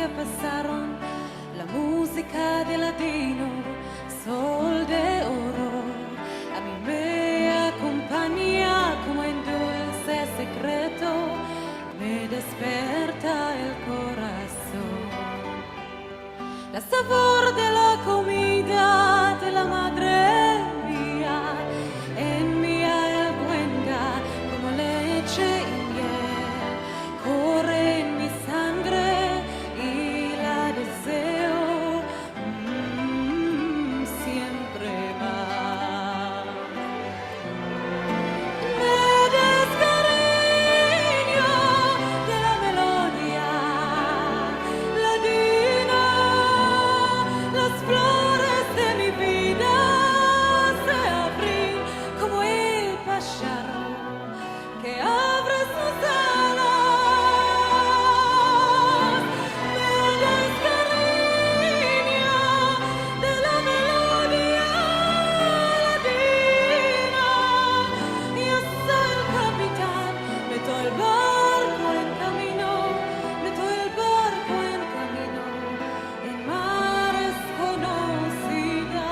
que pasaron, la música de latino, sol de oro, a mí me acompaña como en dulce secreto, me desperta el corazón. La sabor de la comida de la madre mía, en mi albuenga como leche y miel, corre en mi sangre y la deseo siempre más. Me descariño de la melodía latina, las flores de mi vida se abren como el pájaro que abre sus alas. Me descariño de la melodía latina. Yo soy el capitán, meto el barco en camino, meto el barco en camino, en mares conocida.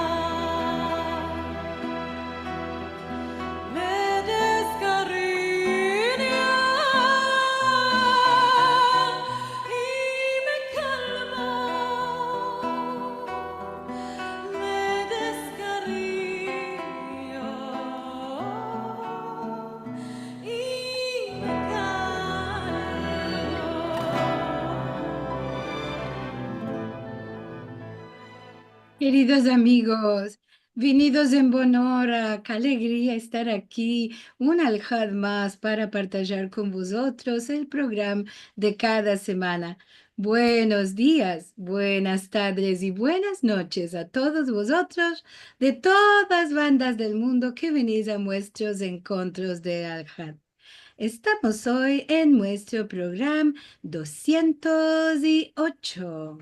Me descariña y me calma. Me descariño y me Queridos amigos, venidos en Bonora, qué alegría estar aquí una alhad más para partillar con vosotros el programa de cada semana. Buenos días, buenas tardes y buenas noches a todos vosotros de todas bandas del mundo que venís a nuestros encuentros de alhad. Estamos hoy en nuestro programa 208.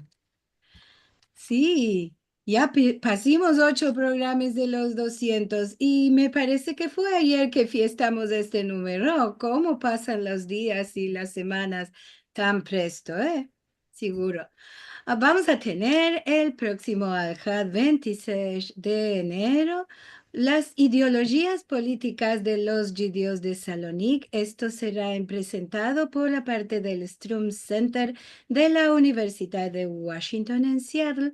Sí, ya pasimos 8 programas de los 200 y me parece que fue ayer que fiestamos este número. ¿Cómo pasan los días y las semanas tan presto, eh? Seguro. Vamos a tener el próximo Alhad 26 de enero las ideologías políticas de los judíos de Salónica. Esto será presentado por la parte del Strum Center de la Universidad de Washington en Seattle,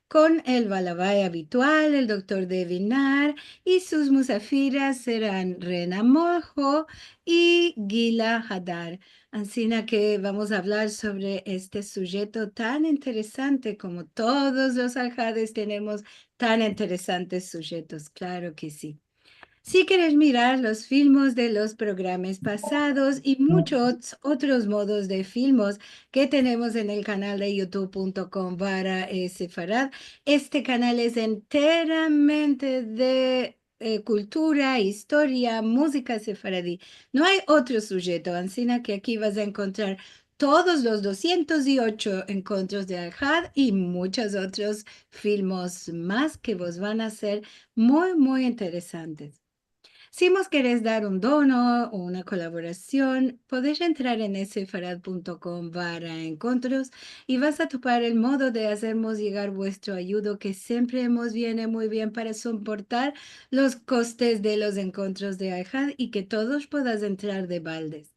con el balabay habitual, el doctor Devinar, y sus musafiras serán Rena Mojo y Gila Hadar. Así que vamos a hablar sobre este sujeto tan interesante como todos los aljades tenemos tan interesantes sujetos, claro que sí. Si quieres mirar los filmes de los programas pasados y muchos otros modos de filmes que tenemos en el canal de youtube.com/Sefarad, este canal es enteramente de cultura, historia, música sefaradí. No hay otro sujeto, así que aquí vas a encontrar todos los 208 encuentros de Al-Had y muchos otros filmes más que vos van a ser muy, muy interesantes. Si vos querés dar un dono o una colaboración, podés entrar en sfarad.com/encontros y vas a topar el modo de hacernos llegar vuestro ayudo, que siempre nos viene muy bien para soportar los costes de los encuentros de Al-Had y que todos puedas entrar de baldes.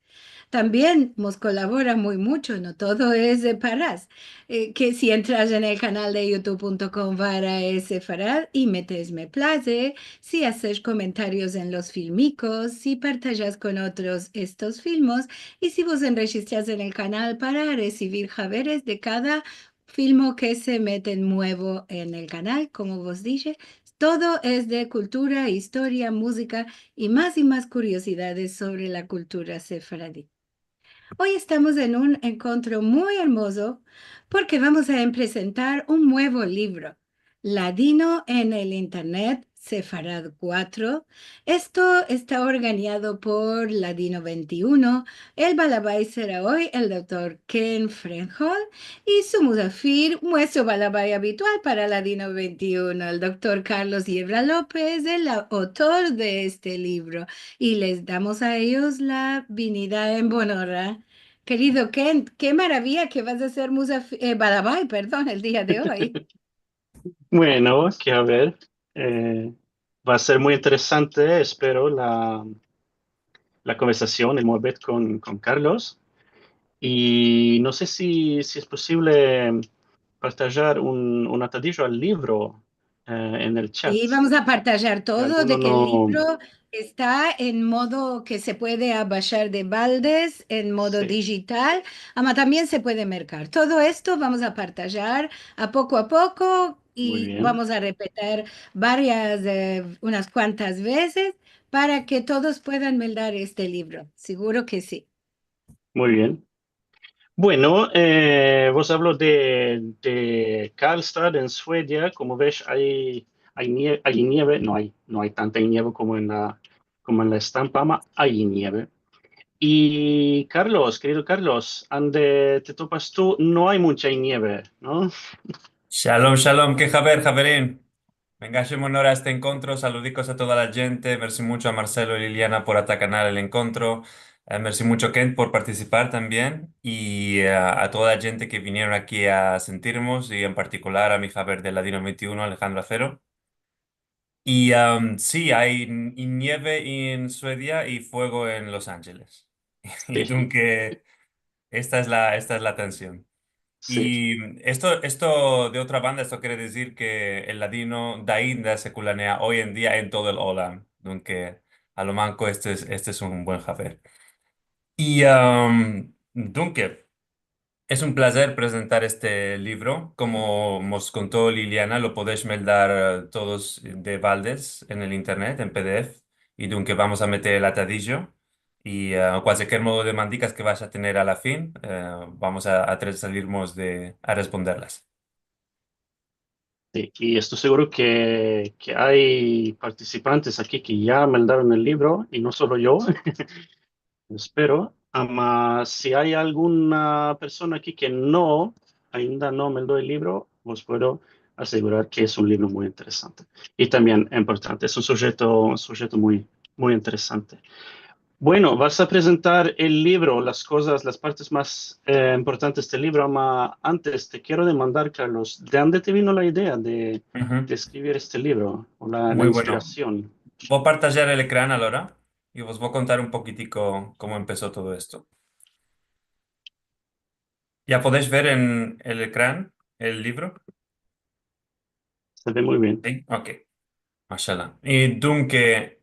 También nos colabora muy mucho, no todo es de paras. Que si entras en el canal de youtube.com/Sefarad y metes me place, si haces comentarios en los filmicos, si partillas con otros estos filmos y si vos enregistras en el canal para recibir javeres de cada filmo que se mete nuevo en el canal, como vos dije. Todo es de cultura, historia, música y más curiosidades sobre la cultura sefaradí. Hoy estamos en un encuentro muy hermoso porque vamos a presentar un nuevo libro, Ladino en el Internet, Sefarad 4. Esto está organizado por Ladino 21. El balabay será hoy el doctor Ken Frenhol y su musafir, nuestro balabay habitual para Ladino 21, el doctor Carlos Yebra López, el autor de este libro. Y les damos a ellos la venida en Bonora. Querido Kent, qué maravilla que vas a hacer Badabai, perdón, el día de hoy. Bueno, que a ver, va a ser muy interesante, espero, la conversación, el Morbet con Carlos. Y no sé si es posible partajar un atadillo al libro en el chat. Sí, vamos a partajar Si todo alguno de que el no, libro está en modo que se puede bajar de baldes, en modo sí, digital, también se puede mercar. Todo esto vamos a partajar a poco muy y bien, vamos a repetir unas cuantas veces para que todos puedan meldar este libro. Seguro que sí. muy bien. Bueno, vos hablo de Karlstad en Suecia. Como ves, hay nieve, no hay tanta nieve como en la estampa, hay nieve. Y Carlos, querido Carlos, ande te topas tú, no hay mucha nieve, ¿no? Shalom, shalom, que haber, Javerín. Venga, honor a este encuentro, saludicos a toda la gente, merci mucho a Marcelo y Liliana por atacar el encuentro, merci mucho Kent por participar también y a toda la gente que vinieron aquí a sentirnos y en particular a mi Javier de Ladino 21, Alejandro Acero. Y sí, hay nieve en Suecia y fuego en Los Ángeles. Y Sí, que esta es la tensión. sí, Y esto de otra banda, esto quiere decir que el ladino da Inda se culanea hoy en día en todo el Olam. Aunque a lo manco este es un buen jafer. Y Dunque, es un placer presentar este libro. Como nos contó Liliana, lo podéis meldar todos de baldes en el internet, en PDF. Y Dunque vamos a meter el atadillo. Y cualquier modo de mandicas que vas a tener a la fin, vamos a salirnos a responderlas. sí. Y estoy seguro que hay participantes aquí que ya mandaron el libro, y no solo yo, espero. Ama, si hay alguna persona aquí que ainda no me dio el libro, os puedo asegurar que es un libro muy interesante. Y también importante, es un sujeto muy, muy interesante. Bueno, vas a presentar el libro, las cosas, las partes más importantes del libro, ama, antes te quiero demandar, Carlos, ¿de dónde te vino la idea de Ujú. escribir este libro, o la Muy bueno. inspiración? Voy a partajar el ecrán ahora y os voy a contar un poquitico cómo empezó todo esto. ¿Ya podéis ver en el ecrán el libro? Se ve muy bien. Sí. Ok. Mashallah. Y Dunque,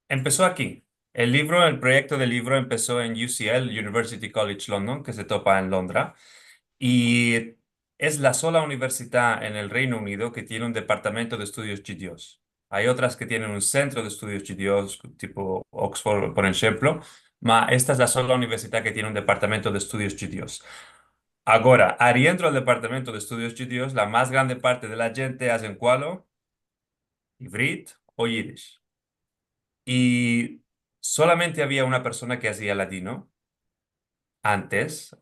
empezó aquí. El proyecto del libro empezó en UCL, University College London, que se topa en Londra, y es la sola universidad en el Reino Unido que tiene un departamento de estudios judíos. Hay otras que tienen un centro de estudios judíos, tipo Oxford, por ejemplo, ma esta es la sola universidad que tiene un departamento de estudios judíos. Ahora, adentro del departamento de estudios judíos, la más grande parte de la gente hacen cualo, Ivrit o Yiddish. Y solamente había una persona que hacía latino antes,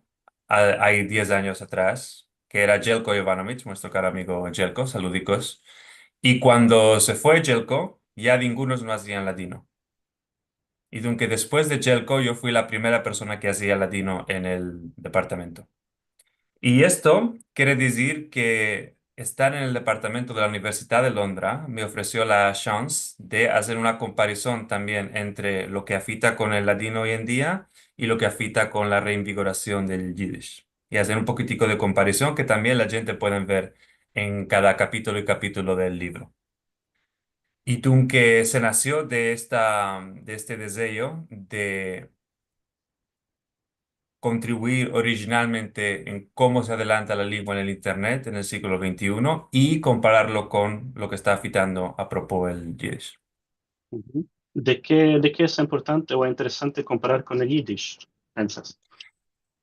hay 10 años atrás, que era Jelko Jovanovic, nuestro caro amigo Jelko, saludicos. Y cuando se fue Jelko, ya ninguno no hacía latino. Y aunque después de Jelko, yo fui la primera persona que hacía latino en el departamento. Y esto quiere decir que estar en el departamento de la Universidad de Londra me ofreció la chance de hacer una comparación también entre lo que afita con el latino hoy en día y lo que afita con la reinvigoración del Yiddish. Y hacer un poquitico de comparación que también la gente puede ver en cada capítulo y capítulo del libro. Y tú que se nació de este deseo de contribuir originalmente en cómo se adelanta la lengua en el Internet en el siglo XXI y compararlo con lo que está afitando a propos el Yiddish. Ujú. ¿De qué es importante o interesante comparar con el Yiddish, piensas?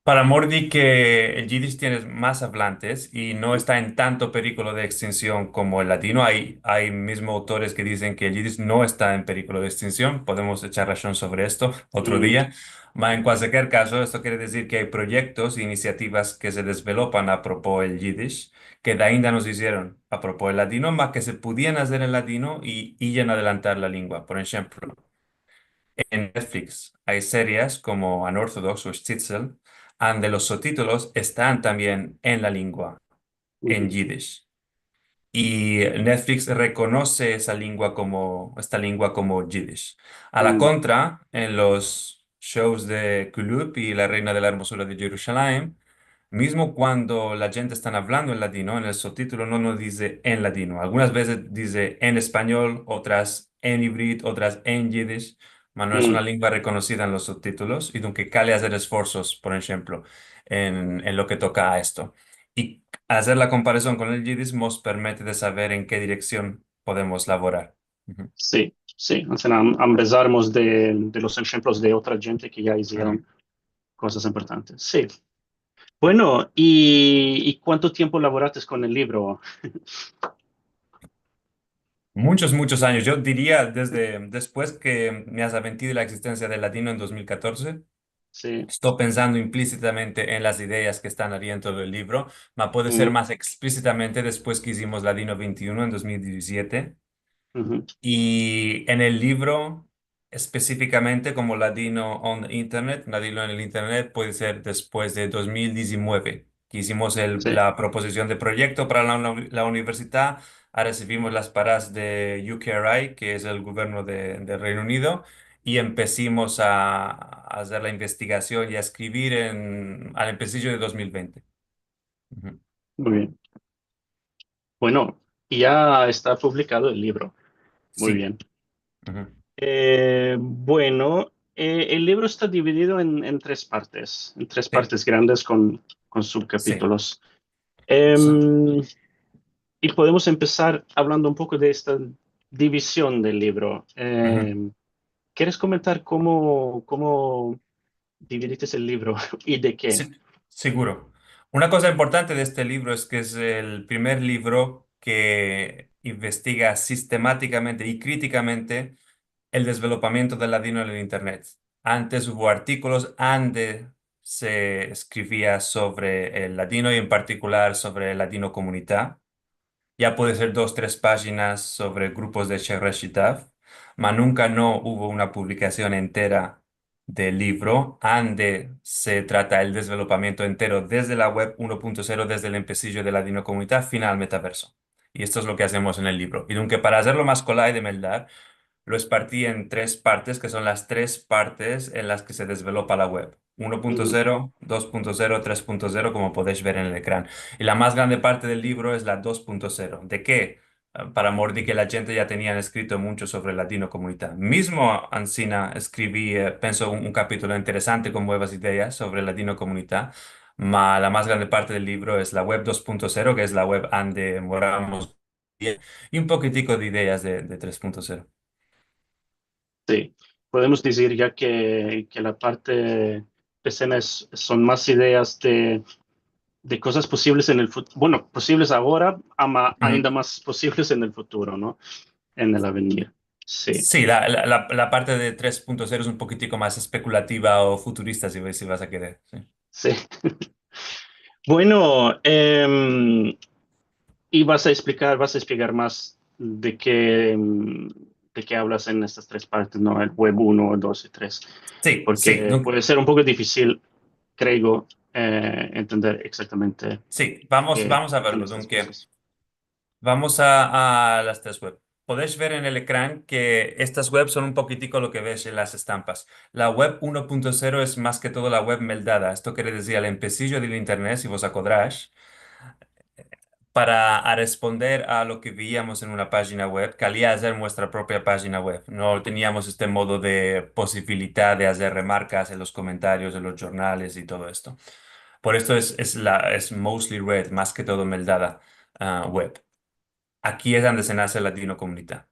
Para Mordi que el Yiddish tiene más hablantes y no está en tanto peligro de extinción como el latino. Hay mismo autores que dicen que el Yiddish no está en peligro de extinción. Podemos echar razón sobre esto otro Mm, día. En cualquier caso, esto quiere decir que hay proyectos e iniciativas que se desvelopan a propos del Yiddish, que de ainda nos hicieron a propos del latino, más que se podían hacer en latino y adelantar la lengua. Por ejemplo, En Netflix hay series como Unorthodox o Shtisel, donde los subtítulos están también en la lengua, en Ujú, Yiddish. Y Netflix reconoce esta lengua como Yiddish. A la mm, contra, en los shows de Kulub y La Reina de la Hermosura de Jerusalén, mismo cuando la gente está hablando en latino, en el subtítulo no nos dice en latino. Algunas veces dice en español, otras en hibrid, otras en yiddish, pero no es una mm. lengua reconocida en los subtítulos y dunque cal hacer esfuerzos, por ejemplo, en lo que toca a esto. Y hacer la comparación con el yiddish nos permite de saber en qué dirección podemos laborar. Ujú, Sí, sí. O sea, empezamos de los ejemplos de otra gente que ya ujú. hicieron cosas importantes. Sí. Bueno, ¿y cuánto tiempo laboraste con el libro? Muchos, muchos años. Yo diría desde después que me has aventado la existencia del latino en 2014. Sí. Estoy pensando implícitamente en las ideas que están dentro del libro, pero puede ser Mm, más explícitamente después que hicimos Ladino 21 en 2017. ujú, Y en el libro, específicamente como Ladino on the Internet, Ladino en el Internet puede ser después de 2019, que hicimos sí, la proposición de proyecto para la universidad, ahora recibimos las paras de UKRI, que es el gobierno de Reino Unido, y empecimos a hacer la investigación y a escribir al empecillo de 2020. Ujú. muy bien. Bueno, ya está publicado el libro. Muy Sí. bien. Ujú. Bueno, el libro está dividido en tres Sí, partes grandes con sí. subcapítulos. So- Em, y podemos empezar hablando un poco de esta división del libro. ujú. ¿Quieres comentar cómo dividiste el libro y de qué? Sí, seguro. Una cosa importante de este libro es que es el primer libro que investiga sistemáticamente y críticamente el desvelopamiento del ladino en el Internet. Antes hubo artículos donde se escribía sobre el ladino y en particular sobre el ladino comunidad. Ya puede ser dos, tres páginas sobre grupos de Shereshitav, mas nunca no hubo una publicación entera del libro, donde se trata el desarrollamiento entero desde la web 1.0, desde el empecillo de la Dino Comunidad, final al metaverso. Y esto es lo que hacemos en el libro. Y aunque para hacerlo más colay de meldar, lo espartí en tres partes, que son las tres partes en las que se desvelopa la web. Ujú, 1.0, 2.0, 3.0, como podéis ver en el ecrán. Y la más grande parte del libro es la 2.0. ¿De qué? Para mordi que la gente ya tenían escrito mucho sobre el latino comunidad. Mismo Ancina escribí, pienso, un capítulo interesante con nuevas ideas sobre el latino comunidad. Ma la más grande parte del libro es la web 2.0, que es la web donde moramos, y un poquitico de ideas de 3.0. sí, podemos decir ya que la parte de escenas son más ideas de cosas posibles en el futuro, bueno, posibles ahora, ama ainda más posibles en el futuro, ¿no? En el avenir. Sí, Sí, la parte de 3.0 es un poquitico más especulativa o futurista, si vas a querer. Sí. sí. Bueno, y vas a explicar más de qué hablas en estas tres partes, ¿no? El web uno, 2 y 3, Sí, sí, porque puede ser un poco difícil, creo, entender exactamente sí, qué vamos a son verlo. estas Aunque cosas. vamos a las tres web. Podéis ver en el ecrán que estas webs son un poquitico lo que ves en las estampas. La web 1.0 es más que todo la web meldada. Esto quiere decir el empecillo del Internet, si vos acordás. Para a responder a lo que veíamos en una página web, quería hacer nuestra propia página web. No teníamos este modo de posibilidad de hacer remarcas en los comentarios, en los jornales y todo esto. Por esto es mostly read, más que todo meldada web. Aquí es donde se nace la Dino Comunidad.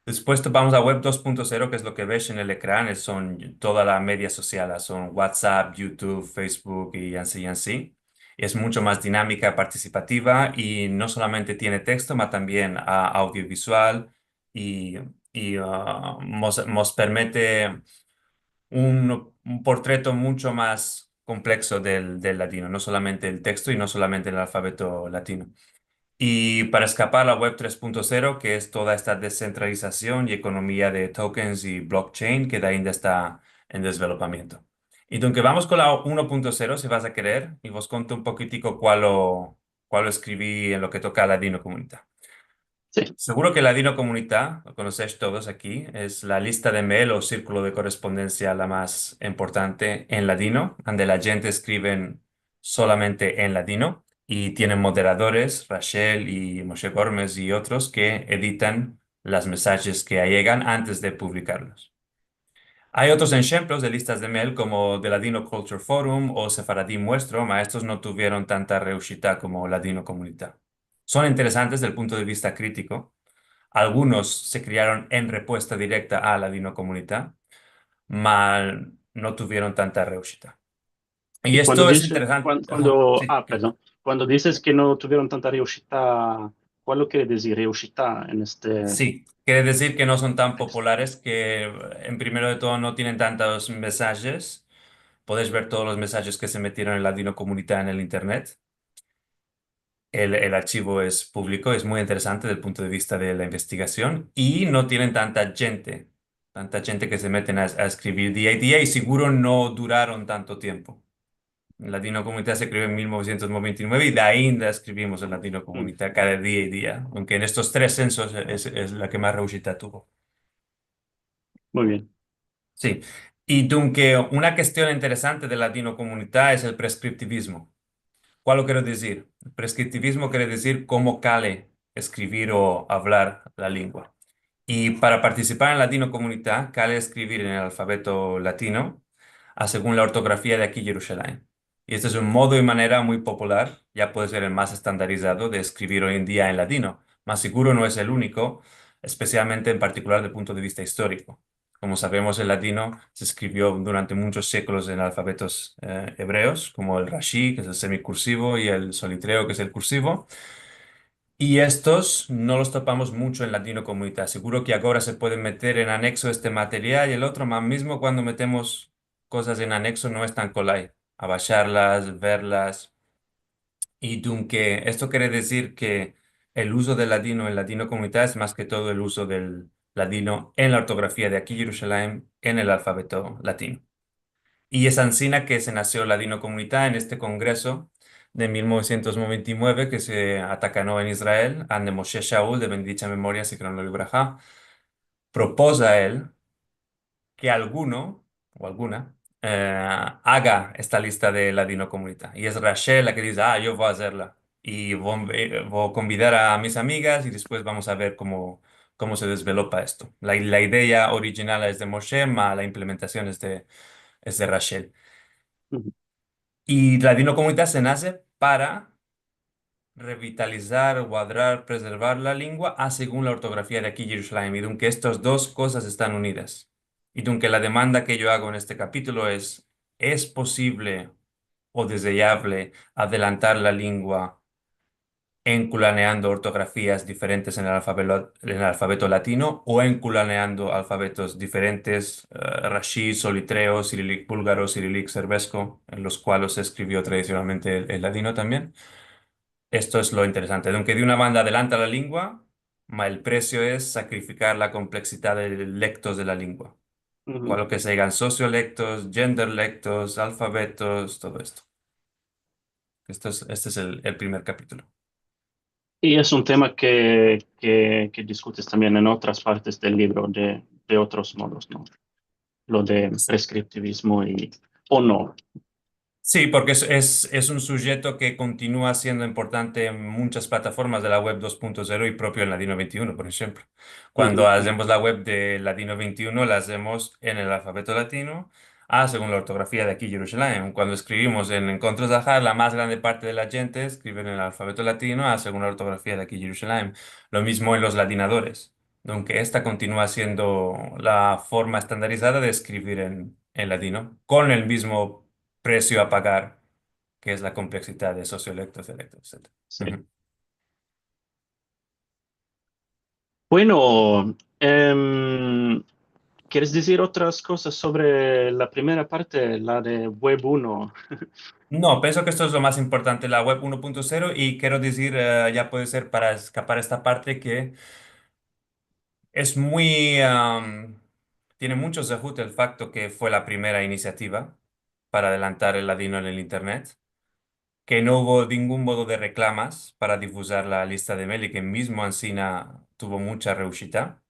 Después vamos a Web 2.0, que es lo que ves en el ecrán, son toda la media social, son WhatsApp, YouTube, Facebook y así y así. Es mucho más dinámica, participativa y no solamente tiene texto, sino también audiovisual y, nos permite un portreto mucho más complejo del latino, no solamente el texto y no solamente el alfabeto latino. Y para escapar a la web 3.0, que es toda esta descentralización y economía de tokens y blockchain, que de ainda está en desarrollamiento. Y aunque vamos con la 1.0, si vas a querer, y vos conto un poquitico cuál lo escribí en lo que toca a Ladino Comunità. Sí, Seguro que Ladino Comunità, lo conocéis todos aquí, es la lista de mail o círculo de correspondencia la más importante en ladino, donde la gente escribe solamente en ladino y tienen moderadores, Rachel y Moshe Gormes y otros que editan las mensajes que llegan antes de publicarlos. Hay otros ejemplos de listas de mail como de Ladino Culture Forum o Sefaradim Muestro, mas estos no tuvieron tanta reushita como Ladino Comunità. Son interesantes desde el punto de vista crítico. Algunos se crearon en respuesta directa a Ladino Comunità, mas no tuvieron tanta reushita. Y y cuando esto es dice, interesante. Ajá, cuando, sí. perdón, cuando dices que no tuvieron tanta riuscita, ¿cuál lo quiere decir riuscita en este? Sí, quiere decir que no son tan populares, que en primero de todo no tienen tantos mensajes. Podéis ver todos los mensajes que se metieron en Ladino Comunità en el Internet. El archivo es público, es muy interesante desde el punto de vista de la investigación y no tienen tanta gente que se meten a escribir día y día y seguro no duraron tanto tiempo. Latino Comunità se creó en 1999 y de ahí escribimos en Latino Mm, Comunità cada día y día, aunque en estos tres censos es la que más reuscita tuvo. muy bien. Sí, y dunque una cuestión interesante de Latino Comunità es el prescriptivismo. ¿Cuál lo quiero decir? El prescriptivismo quiere decir cómo cale escribir o hablar la lengua. Y para participar en Latino Comunità, cale escribir en el alfabeto latino, según la ortografía de aquí Jerusalén. Y este es un modo y manera muy popular, ya puede ser el más estandarizado de escribir hoy en día en latino, más seguro no es el único, especialmente en particular desde el punto de vista histórico. Como sabemos, el latino se escribió durante muchos siglos en alfabetos hebreos, como el Rashi, que es el semicursivo, y el solitreo, que es el cursivo. Y estos no los topamos mucho en Latino Comunità. Seguro que ahora se pueden meter en anexo este material y el otro, más mismo cuando metemos cosas en anexo no es tan colay. A bajarlas, verlas. Y dunque, esto quiere decir que el uso del ladino en Latino Comunità es más que todo el uso del ladino en la ortografía de aquí Jerusalén en el alfabeto latino. Y es ansina que se nació Ladino Comunità en este congreso de 1999 que se atacanó en Israel, ande Moshe Shaul, de bendita memoria, si lo libraja, proposa él que alguno o alguna haga esta lista de Ladino Comunità. Y es Rachel la que dice, yo voy a hacerla. Y voy a convidar a mis amigas y después vamos a ver cómo se desvelopa esto. La idea original es de Moshe, ma la implementación es de Rachel. Ujú, Y la dinocomunidad se nace para revitalizar, guardar, preservar la lengua según la ortografía de aquí Jerusalén. Y aunque estas dos cosas están unidas. Y aunque la demanda que yo hago en este capítulo ¿es posible o deseable adelantar la lengua enculaneando ortografías diferentes en el alfabeto latino o enculaneando alfabetos diferentes, Rashi, Solitreo, cirílico búlgaro, cirílico serbesco, en los cuales se escribió tradicionalmente el latino también? Esto es lo interesante. Aunque de una banda adelanta la lengua, ma el precio es sacrificar la complejidad de lectos de la lengua. ujú. Cual que se digan sociolectos, genderlectos, alfabetos, todo esto. Este es el primer capítulo. Y es un tema que discutes también en otras partes del libro de otros modos, ¿no? Lo de prescriptivismo y, o no. Sí, porque es un sujeto que continúa siendo importante en muchas plataformas de la web 2.0 y propio en Ladino 21, por ejemplo. Cuando Ujú, ujú, hacemos la web de Ladino 21, la hacemos en el alfabeto latino, según la ortografía de aquí, Jerusalén. Cuando escribimos en Encontros de Ajar, la más grande parte de la gente escribe en el alfabeto latino, según la ortografía de aquí, Jerusalén. Lo mismo en los latinadores, aunque esta continúa siendo la forma estandarizada de escribir en latino, con el mismo precio a pagar, que es la complejidad de sociolectos, electos, etc. sí. Ujú. Bueno, em, ¿Quieres decir otras cosas sobre la primera parte, la de Web 1? No, pienso que esto es lo más importante, la web 1.0, y quiero decir, ya puede ser para escapar esta parte, que es tiene mucho sesgo el facto que fue la primera iniciativa para adelantar el ladino en el Internet, que no hubo ningún modo de reclamas para difusar la lista de mail y que mismo Ancina tuvo mucha reushita,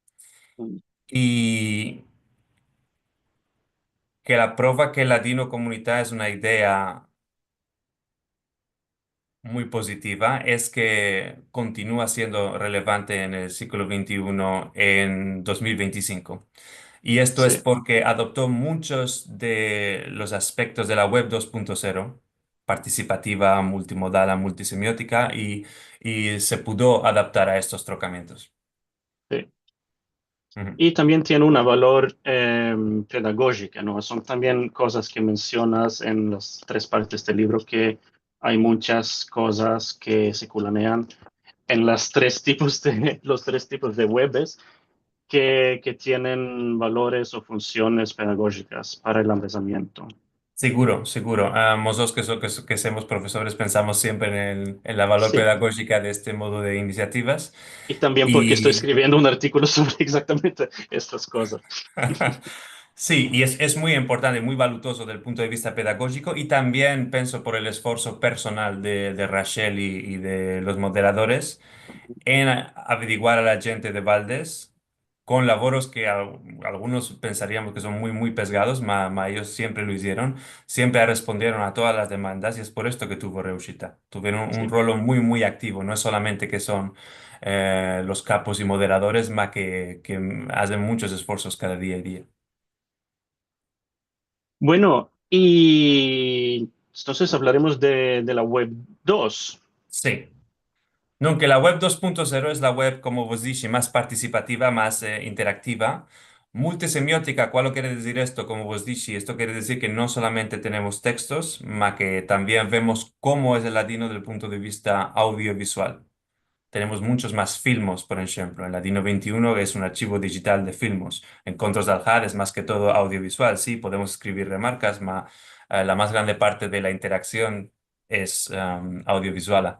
y que la prueba que el ladino comunidad es una idea muy positiva es que continúa siendo relevante en el siglo XXI, en 2025. Y esto es Sí, porque adoptó muchos de los aspectos de la web 2.0, participativa, multimodal, multisemiótica, y se pudo adaptar a estos trocamientos. sí. Ujú. Y también tiene una valor pedagógica, ¿no? Son también cosas que mencionas en las tres partes del libro, que hay muchas cosas que se culanean en los tres tipos de webs que tienen valores o funciones pedagógicas para el empezamiento. Seguro, seguro. Nosotros que somos profesores pensamos siempre en la valor Sí, pedagógica de este modo de iniciativas. y también porque estoy Y escribiendo un artículo sobre exactamente estas cosas. sí, y es muy importante, muy valuoso desde el punto de vista pedagógico, y también pienso por el esfuerzo personal de Rachel y de los moderadores en averiguar a la gente de Valdes con laboros que algunos pensaríamos que son muy, muy pesgados, pero ellos siempre lo hicieron, siempre respondieron a todas las demandas, y es por esto que tuvo Reushita. Tuvieron un Sí. rol muy, muy activo, no es solamente que son los capos y moderadores, más que hacen muchos esfuerzos cada día y día. Bueno, y entonces hablaremos de la web 2. Sí. No, que la web 2.0 es la web, como vos dije, más participativa, más interactiva, multisemiótica. ¿Cuál quiere decir esto? Como vos dije, esto quiere decir que no solamente tenemos textos, sino que también vemos cómo es el ladino desde el punto de vista audiovisual. Tenemos muchos más filmos, por ejemplo. El Ladino 21 es un archivo digital de filmos. En Contras del Jade es más que todo audiovisual. Sí, podemos escribir remarcas, pero la más grande parte de la interacción es audiovisual.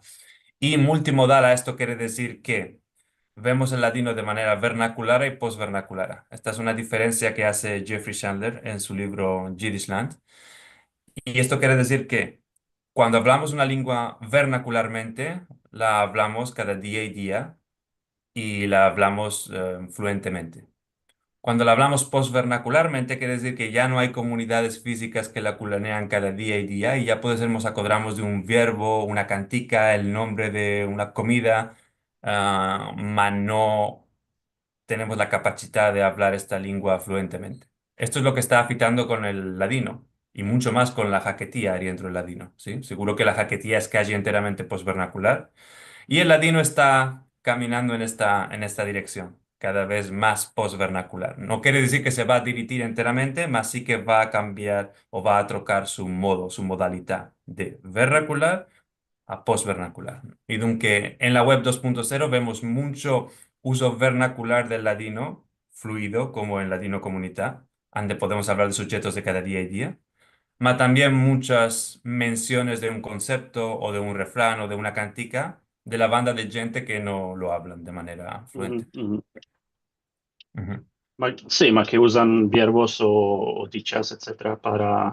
Y multimodal, a esto quiere decir que vemos el ladino de manera vernacular y postvernacular. Esta es una diferencia que hace Jeffrey Chandler en su libro Jiddishland. Y esto quiere decir que cuando hablamos una lengua vernacularmente, la hablamos cada día y día, y la hablamos fluentemente. Cuando la hablamos postvernacularmente, quiere decir que ya no hay comunidades físicas que la culanean cada día y día, y ya puede ser nos acordamos de un verbo, una cantica, el nombre de una comida, ma no tenemos la capacidad de hablar esta lengua fluentemente. Esto es lo que está afectando con el ladino, y mucho más con la jaquetía dentro del ladino, ¿sí? Seguro que la jaquetía es casi enteramente postvernacular, y el ladino está caminando en esta dirección, cada vez más postvernacular. No quiere decir que se va a dividir enteramente, mas sí que va a cambiar o va a trocar su modo, su modalidad de vernacular a postvernacular. Y aunque en la web 2.0 vemos mucho uso vernacular del ladino fluido, como en ladino comunidad, donde podemos hablar de sujetos de cada día y día, ma también muchas menciones de un concepto o de un refrán o de una cantica de la banda de gente que no lo hablan de manera Ujú, fluente. ujú. Ujú. Sí, que usan verbos o dichas, etcétera,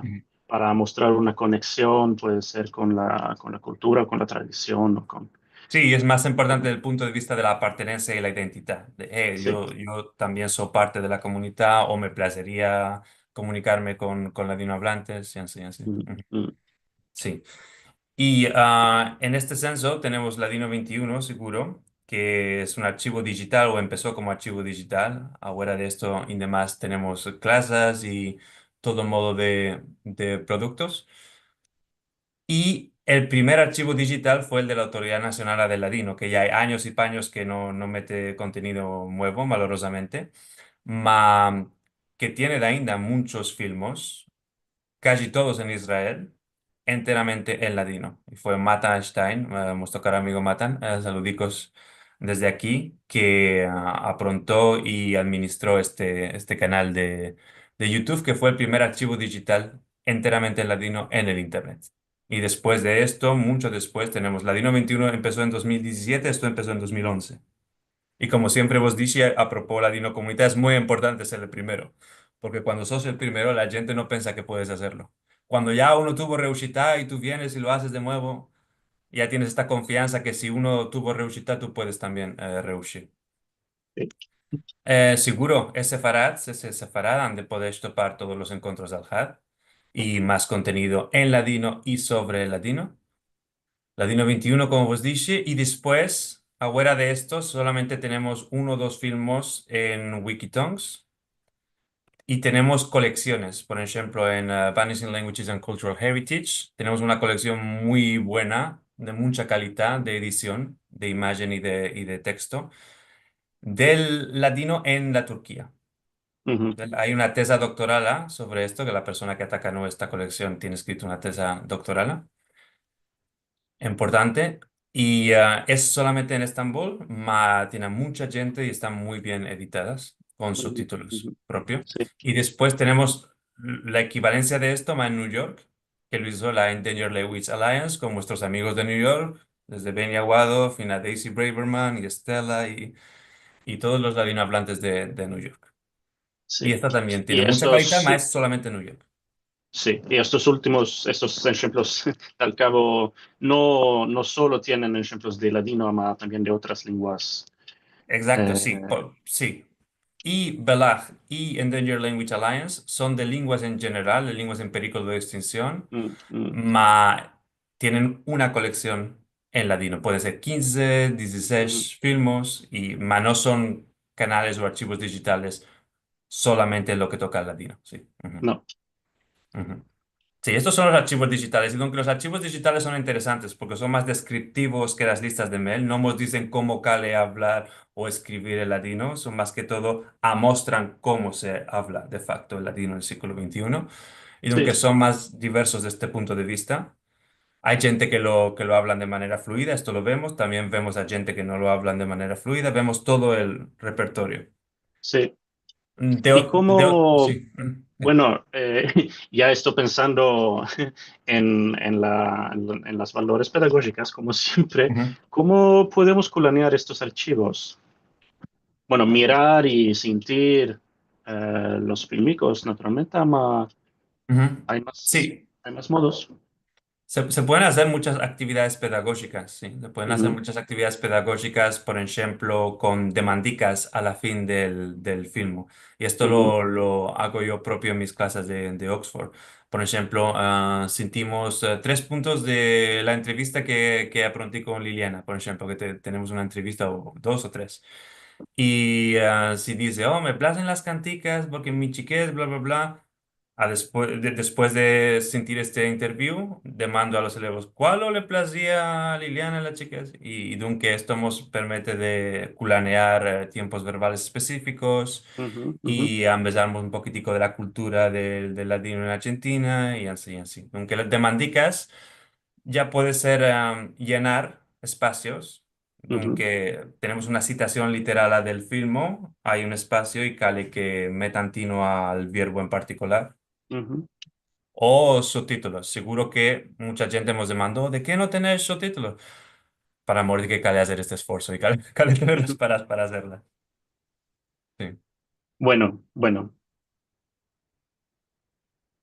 Ujú. para mostrar una conexión, puede ser con la cultura, con la tradición o con... Sí, es más importante desde el punto de vista de la pertenencia y la identidad. Sí. Yo también soy parte de la comunidad, o me placería comunicarme con latinohablantes, y así, así. Ujú, Ujú. ujú. Sí. Y en este censo tenemos Ladino 21, seguro, que es un archivo digital o empezó como archivo digital. Ahora de esto y demás tenemos clases y todo modo de productos. Y el primer archivo digital fue el de la Autoridad Nacional del Ladino, que ya hay años y paños que no mete contenido nuevo, malorosamente, ma que tiene de ainda muchos filmos, casi todos en Israel, enteramente en ladino. Y fue Matan Stein, nuestro caro amigo Matan, saludicos desde aquí que aprontó y administró este canal de YouTube, que fue el primer archivo digital enteramente en ladino en el Internet. Y después de esto, mucho después, tenemos Ladino 21 empezó en 2017, esto empezó en 2011. Y como siempre vos dije, a propos Ladino Comunidad, es muy importante ser el primero, porque cuando sos el primero, la gente no piensa que puedes hacerlo. Cuando ya uno tuvo Reushita y tú vienes y lo haces de nuevo, ya tienes esta confianza que si uno tuvo Reushita, tú puedes también Reushi. Sí. Seguro, es Sefarad, donde podéis topar todos los encuentros del HAD y más contenido en ladino y sobre el ladino. Ladino 21, como vos dije, y después, afuera de esto, solamente tenemos uno o dos filmos en Wikitongues y tenemos colecciones. Por ejemplo, en Vanishing Languages and Cultural Heritage tenemos una colección muy buena, de mucha calidad de edición, de imagen y de texto, del ladino en la Turquía. Ujú. Hay una tesa doctoral sobre esto, que la persona que ataca esta colección tiene escrito una tesa doctoral importante. Y es solamente en Estambul, tiene mucha gente y están muy bien editadas con Ujú. subtítulos Ujú. propios. Sí, Y después tenemos la equivalencia de esto más en New York, que lo hizo la Endangered Language Alliance con nuestros amigos de New York, desde Benny Aguado, Fina Daisy Braverman y Estela y todos los ladinohablantes de New York. Y sí. esta también Y tiene mucha calidad, estos, más es solamente New York. sí, y estos últimos, estos ejemplos, al cabo, no solo tienen ejemplos de ladino, sino también de otras lenguas. Exacto, sí, Eh, sí. Y BELAG y Endangered Language Alliance son de lenguas en general, de lenguas en peligro de extinción, mm, mm, tienen una colección en ladino. Puede ser 15, mm, 16 filmos, no son canales o archivos digitales solamente lo que toca al ladino. Sí. Ujú, no, ujú. Sí, estos son los archivos digitales. Y aunque los archivos digitales son interesantes porque son más descriptivos que las listas de mail, no nos dicen cómo cale hablar o escribir el ladino, son más que todo muestran cómo se habla de facto el ladino en el siglo XXI. Y sí, aunque son más diversos desde este punto de vista, hay gente que lo hablan de manera fluida, esto lo vemos. También vemos a gente que no lo hablan de manera fluida, vemos todo el repertorio. sí. De, Y como, sí. bueno, ya estoy pensando en las valores pedagógicas, como siempre, Ujú, ¿cómo podemos culanear estos archivos? Bueno, mirar y sentir los filmicos, naturalmente, ujú. hay más, Sí. hay más modos. Se pueden hacer muchas actividades pedagógicas, sí. Se pueden hacer Ujú, muchas actividades pedagógicas, por ejemplo, con demandicas a la fin del film. Y esto ujú, lo hago yo propio en mis clases de Oxford. Por ejemplo, sentimos 3 puntos de la entrevista que apronté con Liliana, por ejemplo, que tenemos una entrevista o dos o tres. Y si dice, oh, me placen las canticas porque mi chiquez, bla, bla, bla. Después de sentir este interview, demando a los elevos, ¿cuál o le placía a Liliana a las chicas? Y dunque esto nos permite de culanear tiempos verbales específicos ujú, ujú, y empezamos un poquitico de la cultura del latino en Argentina y así, así. Aunque las demandicas ya puede ser llenar espacios, ujú, aunque tenemos una citación literal del film, hay un espacio y cale que metan tino al verbo en particular. ujú. O subtítulos. Seguro que mucha gente nos demandó, ¿de qué no tenéis subtítulos? Para morir que cale hacer este esfuerzo y cale, cale tenerlos para hacerla. Sí. Bueno, bueno.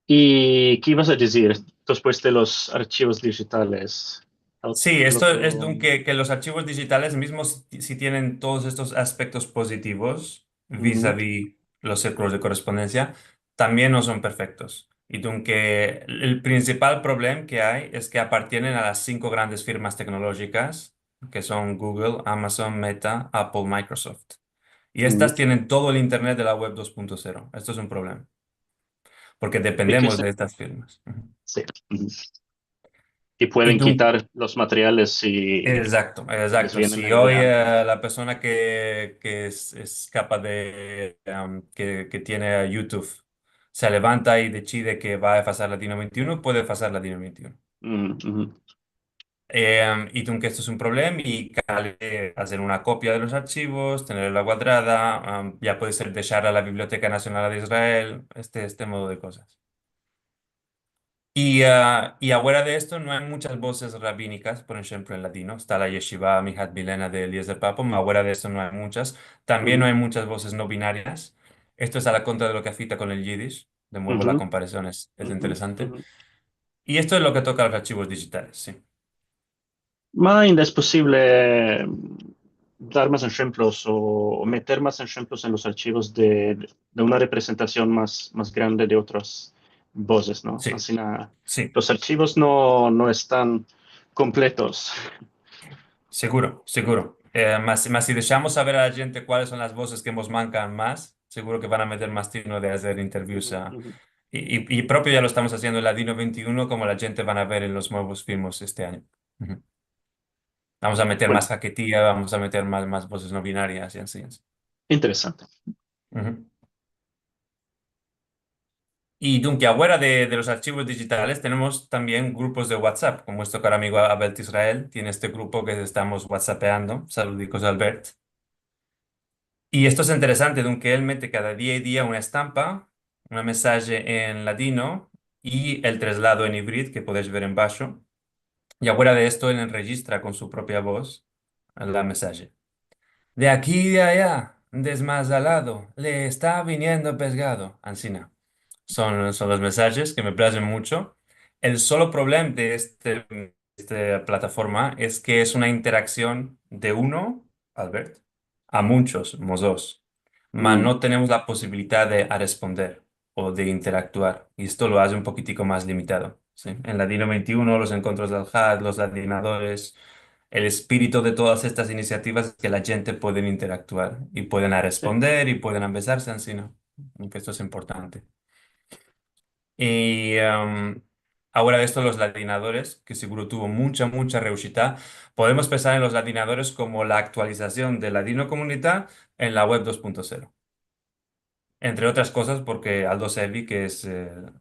¿Y qué ibas a decir después de los archivos digitales? Sí, El esto es de otro. que los archivos digitales mismos si tienen todos estos aspectos positivos Ujú, vis-a-vis los círculos de correspondencia, también no son perfectos. Y de que el principal problema que hay es que apartienen a las 5 grandes firmas tecnológicas, que son Google, Amazon, Meta, Apple, Microsoft. Y ujú. estas tienen todo el Internet de la web 2.0. Esto es un problema, porque ¿Y qué dependemos se- de estas firmas. Ujú. Sí. Ujú. Y Y pueden tú, quitar los materiales si exacto, les exacto. vienen Si en hoy gana. la persona que es capaz que tiene YouTube se levanta y decide que va a pasar Latino 21, puede pasar Latino 21. Ujú, ujú. Y que esto es un problema y cal hacer una copia de los archivos, tenerla cuadrada, ya puede ser dejar a la Biblioteca Nacional de Israel, este modo de cosas. Y afuera de esto no hay muchas voces rabínicas, por ejemplo, en latino. Está la Yeshiva Mihat Milena de Eliezer Papo, pero afuera de esto no hay muchas. También no Ujú, hay muchas voces no binarias. Esto es a la contra de lo que afecta con el Yiddish. De nuevo, la ujú, comparación es ujú, interesante. ujú. Y esto es lo que toca a los archivos digitales, sí. Ma ainda es posible dar más ejemplos o meter más ejemplos en los archivos de una representación más grande de otras voces, ¿no? Sí, Así sí. los archivos no están completos. Seguro, seguro. Más si dejamos saber a la gente cuáles son las voces que nos mancan más, seguro que van a meter más tino de hacer interviews. Ujú, ujú. Y propio ya lo estamos haciendo en Ladino 21, como la gente van a ver en los nuevos filmes este año. Ujú. Vamos a meter Bueno, más jaquetía, vamos a meter más voces no binarias y así. interesante. Ujú. Y Dunque, afuera de los archivos digitales, tenemos también grupos de WhatsApp, como nuestro caro amigo Albert Israel tiene este grupo que estamos WhatsAppeando. Saludicos, Albert. Y esto es interesante, que él mete cada día y día una estampa, un mensaje en latino y el traslado en híbrido que podéis ver en bajo. Y afuera de esto, él registra con su propia voz la mensaje. De aquí y de allá, desmazalado, le está viniendo pescado. Ansina. Son los mensajes que me placen mucho. El solo problema de esta plataforma es que es una interacción de uno, Albert, a muchos, somos dos. Mas Mm, no tenemos la posibilidad de a responder o de interactuar. Y esto lo hace un poquitico más limitado. ¿Sí? En Ladino 21, los encuentros del HAD, los ladinadores, el espíritu de todas estas iniciativas es que la gente puede interactuar y pueden a sí. responder y pueden a besarse, así, ¿no? Aunque esto es importante. Y ahora de esto, los latinadores, que seguro tuvo mucha reushita, podemos pensar en los latinadores como la actualización de Ladino Comunidad en la web 2.0. Entre otras cosas, porque Aldo Servi, que es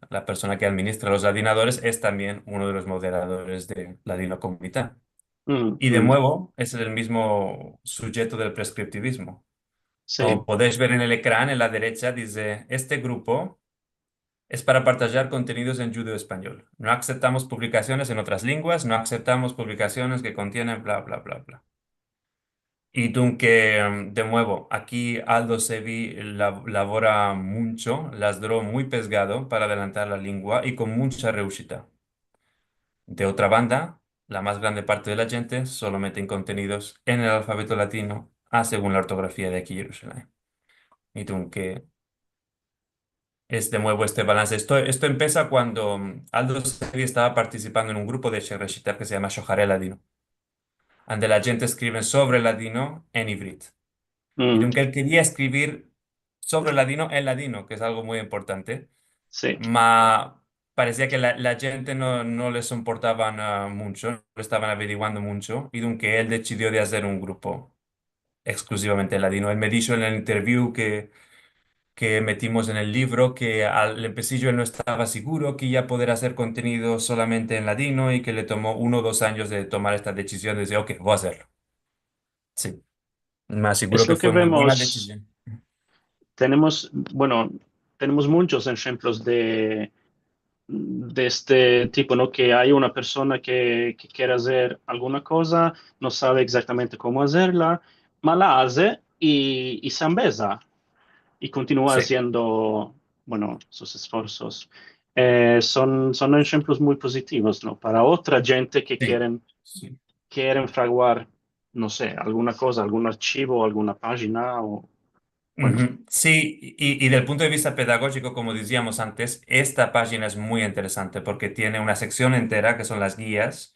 la persona que administra los latinadores, es también uno de los moderadores de Ladino Comunidad. Mm, Y de mm, nuevo, es el mismo sujeto del prescriptivismo. Como sí. podéis ver en el ecrán, en la derecha, dice, este grupo es para partillar contenidos en judeo español. No aceptamos publicaciones en otras lenguas, no aceptamos publicaciones que contienen bla, bla, bla, bla. Y tú que, de nuevo, aquí Aldo Sevi labora mucho, las draw muy pesgado para adelantar la lengua y con mucha reushita. De otra banda, la más grande parte de la gente solo meten contenidos en el alfabeto latino, según la ortografía de aquí Jerusalén. Y tú que es de nuevo este balance. Esto empieza cuando Aldo Sevi estaba participando en un grupo de Shereshita que se llama Shohare Ladino, donde la gente escribe sobre el ladino en ivrit. Y Mm, nunca él quería escribir sobre el ladino en ladino, que es algo muy importante, sí. ma parecía que la gente no les soportaban mucho, no lo estaban averiguando mucho, y que él decidió de hacer un grupo exclusivamente en ladino. Él me dijo en el interview que metimos en el libro, que al empecillo él no estaba seguro que ya poder hacer contenido solamente en latino y que le tomó 1 o 2 años de tomar esta decisión de decir, ok, voy a hacerlo. Sí, me Es seguro que lo que fue muy buena vemos. decisión. Bueno, tenemos muchos ejemplos de este tipo, ¿no? Que hay una persona que quiere hacer alguna cosa, no sabe exactamente cómo hacerla, ma la hace y se embesa y continúa Sí, haciendo, bueno, sus esfuerzos. Son ejemplos muy positivos, ¿no? Para otra gente que sí, sí. quieren fraguar, no sé, alguna cosa, algún archivo, alguna página, o, bueno, Ujú. Sí, y del punto de vista pedagógico, como decíamos antes, esta página es muy interesante porque tiene una sección entera que son las guías,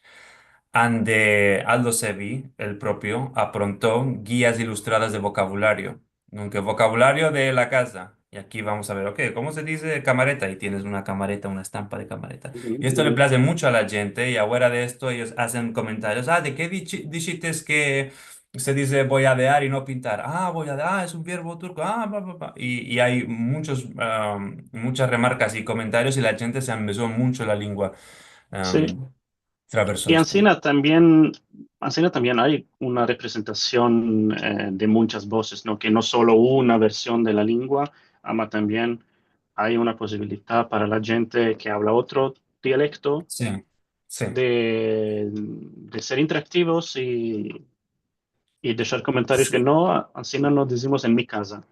ande Aldo Sevi, el propio, aprontó guías ilustradas de vocabulario, aunque vocabulario de la casa. Y aquí vamos a ver, ok, ¿cómo se dice camareta? Y tienes una camareta, una estampa de camareta. ujú, Y esto le ujú, place mucho a la gente y afuera de esto ellos hacen comentarios, ¿de qué dijites que se dice boyadear y no pintar? Boyadear, es un verbo turco, pa, pa, pa. Y hay muchas remarcas y comentarios y la gente se empezó mucho la lengua. sí. Y traversó esto. Ancina también hay una representación de muchas voces, ¿no? Que no solo una versión de la lengua, ama también hay una posibilidad para la gente que habla otro dialecto Sí, sí. de ser interactivos y dejar comentarios que no, Ancina no decimos en mi casa.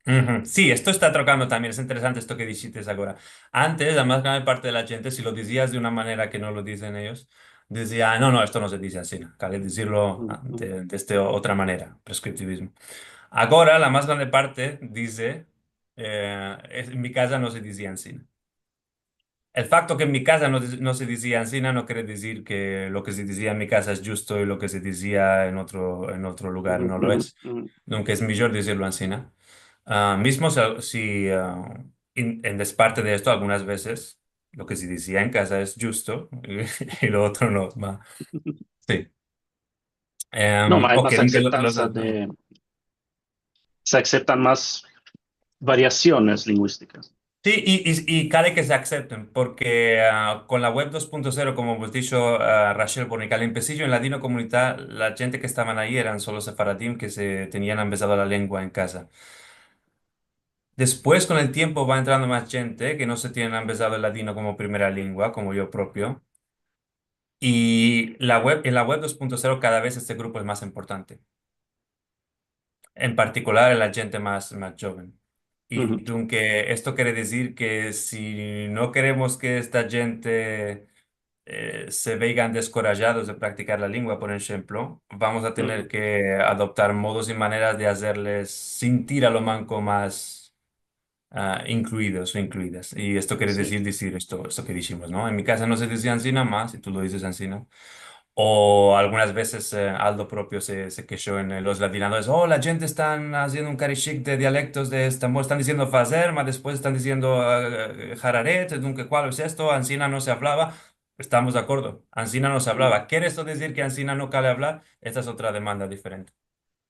Ujú. Sí, esto está trocando también. Es interesante esto que dijiste ahora. Antes, la más grande parte de la gente, si lo decías de una manera que no lo dicen ellos, decía, "Ah, no, no, esto no se dice así. Cabe decirlo Mm, mm. de esta otra manera, prescriptivismo. Ahora, la más grande parte dice, en mi casa no se decía así. El facto que en mi casa no se decía ansina no quiere decir que lo que se decía en mi casa es justo y lo que se decía en otro lugar Ujú, no lo ujú, es. ujú. Nunca es mejor decirlo ansina. Mismo si en desparte de esto, algunas veces lo que se decía en casa es justo y lo otro no. Sí. No, hay Ok, más aunque aceptanza se aceptan más variaciones lingüísticas. sí, y cabe que se acepten, porque con la web 2.0, como hemos dicho, Rachel Bonica, al empecillo en la Dino Comunidad, la gente que estaban ahí eran solo sefaradim que se tenían empezado la lengua en casa. Después, con el tiempo, va entrando más gente que no se tienen empezado el ladino como primera lengua, como yo propio. Y en la web 2.0 cada vez este grupo es más importante, en particular en la gente más joven. Y Ujú, aunque esto quiere decir que si no queremos que esta gente se vean descorajados de practicar la lengua, por ejemplo, vamos a tener ujú. que adoptar modos y maneras de hacerles sentir a lo manco más incluidos o incluidas. Y esto quiere Sí, decir esto que dijimos, ¿no? En mi casa no se dice así nada más, y tú lo dices así, ¿no? O algunas veces Aldo propio se quejó en los latinadores, oh, la gente están haciendo un carichic de dialectos de Estambul, están diciendo fazer, mas después están diciendo jararet, nunca cuál es esto, Ancina no se hablaba. Estamos de acuerdo, Ancina no se mm, hablaba. ¿Quiere esto decir que Ancina no cabe hablar? Esta es otra demanda diferente.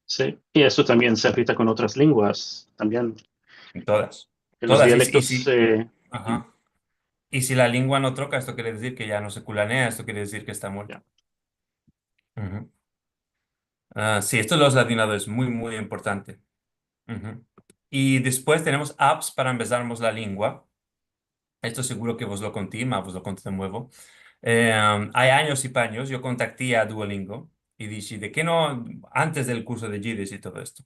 sí. Y eso también se aplica con otras lenguas, también, En todas. que los Todas. dialectos, Ajá. Y si la lengua no troca, esto quiere decir que ya no se culanea, esto quiere decir que está muerto. ya, Ujú. Sí, esto de los latinadores es muy, muy importante. Ujú. Y después tenemos apps para empezarmos la lengua. Esto seguro que vos lo conté, mas vos lo conté de nuevo. Hay años y paños yo contacté a Duolingo y dije, ¿de qué no, antes del curso de Yiddish y todo esto?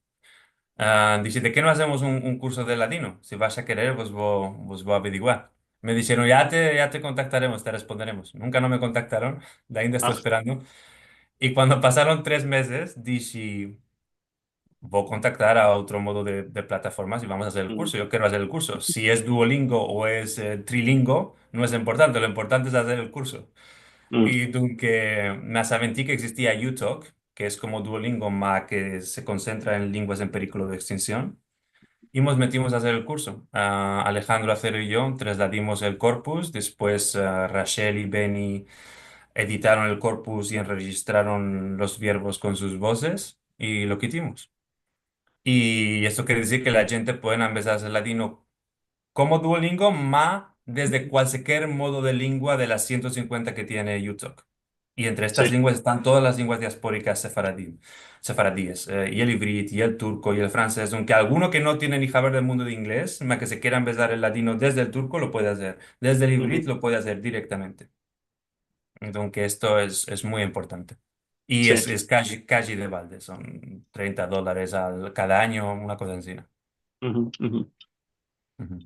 Dije, ¿de qué no hacemos un curso de ladino? Si vas a querer, vos voy a averiguar. Me dijeron, ya te contactaremos, te responderemos. Nunca no me contactaron, de ahí estoy ah, esperando. Y cuando pasaron 3 meses, dije, voy a contactar a otro modo de plataformas y vamos a hacer el mm, curso. Yo quiero hacer el curso. Si es Duolingo o es Trilingo, no es importante. Lo importante es hacer el curso. mm, Y aunque me sabentí que existía UTalk, que es como Duolingo, más que se concentra en lenguas en peligro de extinción, y nos metimos a hacer el curso. Alejandro Acero y yo trasladimos el corpus, después Rachel y Benny editaron el corpus y enregistraron los verbos con sus voces y lo quitimos. Y esto quiere decir que la gente puede empezar a hacer latino como Duolingo, más desde cualquier modo de lengua de las 150 que tiene UTalk. Y entre estas sí, lenguas están todas las lenguas diaspóricas sefaradíes, y el hibrid, y el turco, y el francés, aunque alguno que no tiene ni saber del mundo de inglés, más que se quiera empezar el latino desde el turco, lo puede hacer. Desde el hibrid ujú, lo puede hacer directamente. Entonces esto es muy importante. Y sí, es casi de balde, son $30 cada año, una cosa así. ujú, ujú, Ujú.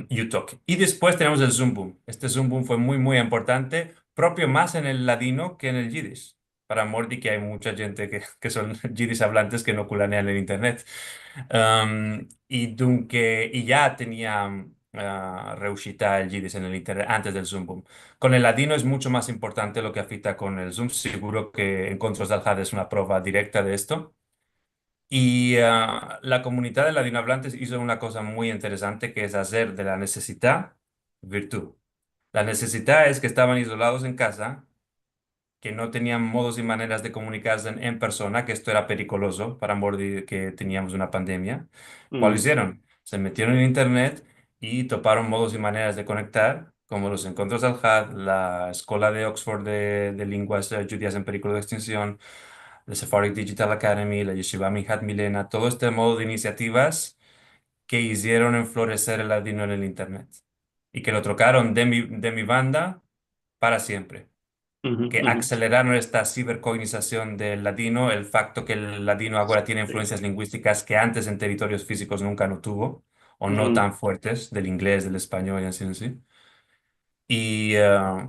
UTalk. Y después tenemos el Zoom Boom. Este Zoom Boom fue muy, muy importante, propio más en el ladino que en el yiddish. Para Mordi, que hay mucha gente que son yiddish hablantes que no culanean en internet. Y ya tenía reushita el yiddish en el internet antes del Zoom Boom. Con el ladino es mucho más importante lo que afecta con el Zoom. Seguro que Encontros de Aljade es una prueba directa de esto. Y la comunidad de latinohablantes hizo una cosa muy interesante que es hacer de la necesidad virtud. La necesidad es que estaban isolados en casa, que no tenían modos y maneras de comunicarse en persona, que esto era periculoso para morir que teníamos una pandemia. ¿Cuál mm, hicieron? Se metieron en internet y toparon modos y maneras de conectar como los Encuentros del Had, la Escuela de Oxford de Lenguas Judías en Peligro de Extinción, la Sephardic Digital Academy, la Yeshiva Minhat Milena, todo este modo de iniciativas que hicieron enflorecer el ladino en el Internet y que lo trocaron de mi banda para siempre, Ujú, que ujú. aceleraron esta cibercognización del ladino, el facto que el ladino ahora tiene Sí. influencias lingüísticas que antes en territorios físicos nunca no tuvo, o no Ujú. tan fuertes, del inglés, del español y así en sí. Y, eh,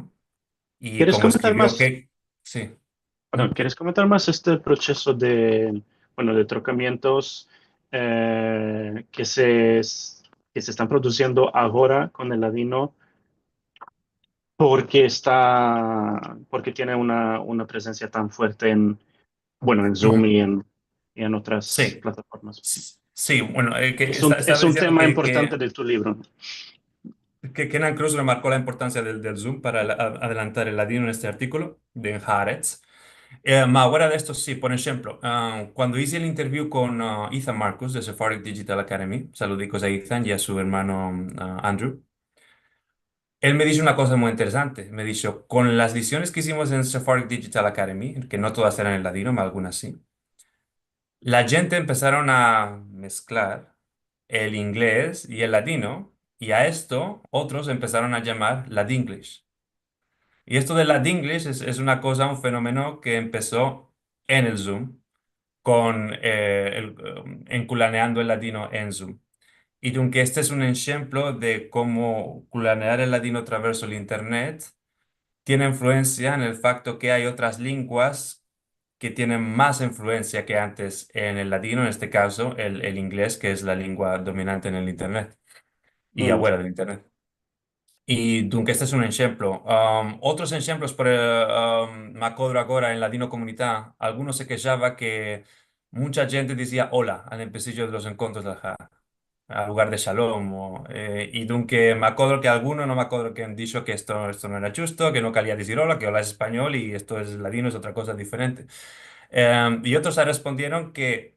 y ¿Quieres como comentar escribió más? que, sí. Perdón, ¿quieres comentar más este proceso de, bueno, de trocamientos que se están produciendo ahora con el ladino porque tiene una presencia tan fuerte en, bueno, en Zoom Ujú. y en otras Sí, plataformas? sí, sí, bueno, que Es estaba un diciendo tema importante de tu libro. que Kenan Cruz remarcó la importancia del Zoom para adelantar el ladino en este artículo de Haaretz. Ma ahora de esto sí, por ejemplo, cuando hice el interview con Ethan Marcus de Sephardic Digital Academy, saludicos a Ethan y a su hermano Andrew, él me dice una cosa muy interesante. Me dijo, con las ediciones que hicimos en Sephardic Digital Academy, que no todas eran en ladino, ma algunas sí, la gente empezaron a mezclar el inglés y el ladino, y a esto otros empezaron a llamar Ladinglish. Y esto de Ladinglish es una cosa, un fenómeno que empezó en el Zoom, con enculaneando el ladino en Zoom. Y aunque este es un ejemplo de cómo culanear el ladino a través del Internet, tiene influencia en el facto que hay otras lenguas que tienen más influencia que antes en el ladino, en este caso el inglés, que es la lengua dominante en el Internet y Mm, abuela del Internet. Y dunque este es un ejemplo. Otros ejemplos por me acuerdo ahora en Ladino Comunidad, algunos se quejaba que mucha gente decía hola al empecillo de los encuentros del Ja, al lugar de Shalom. Y dunque me acuerdo que algunos no me acuerdo que han dicho que esto no era justo, que no quería decir hola, que hola es español y esto es ladino, es otra cosa diferente. Y otros respondieron que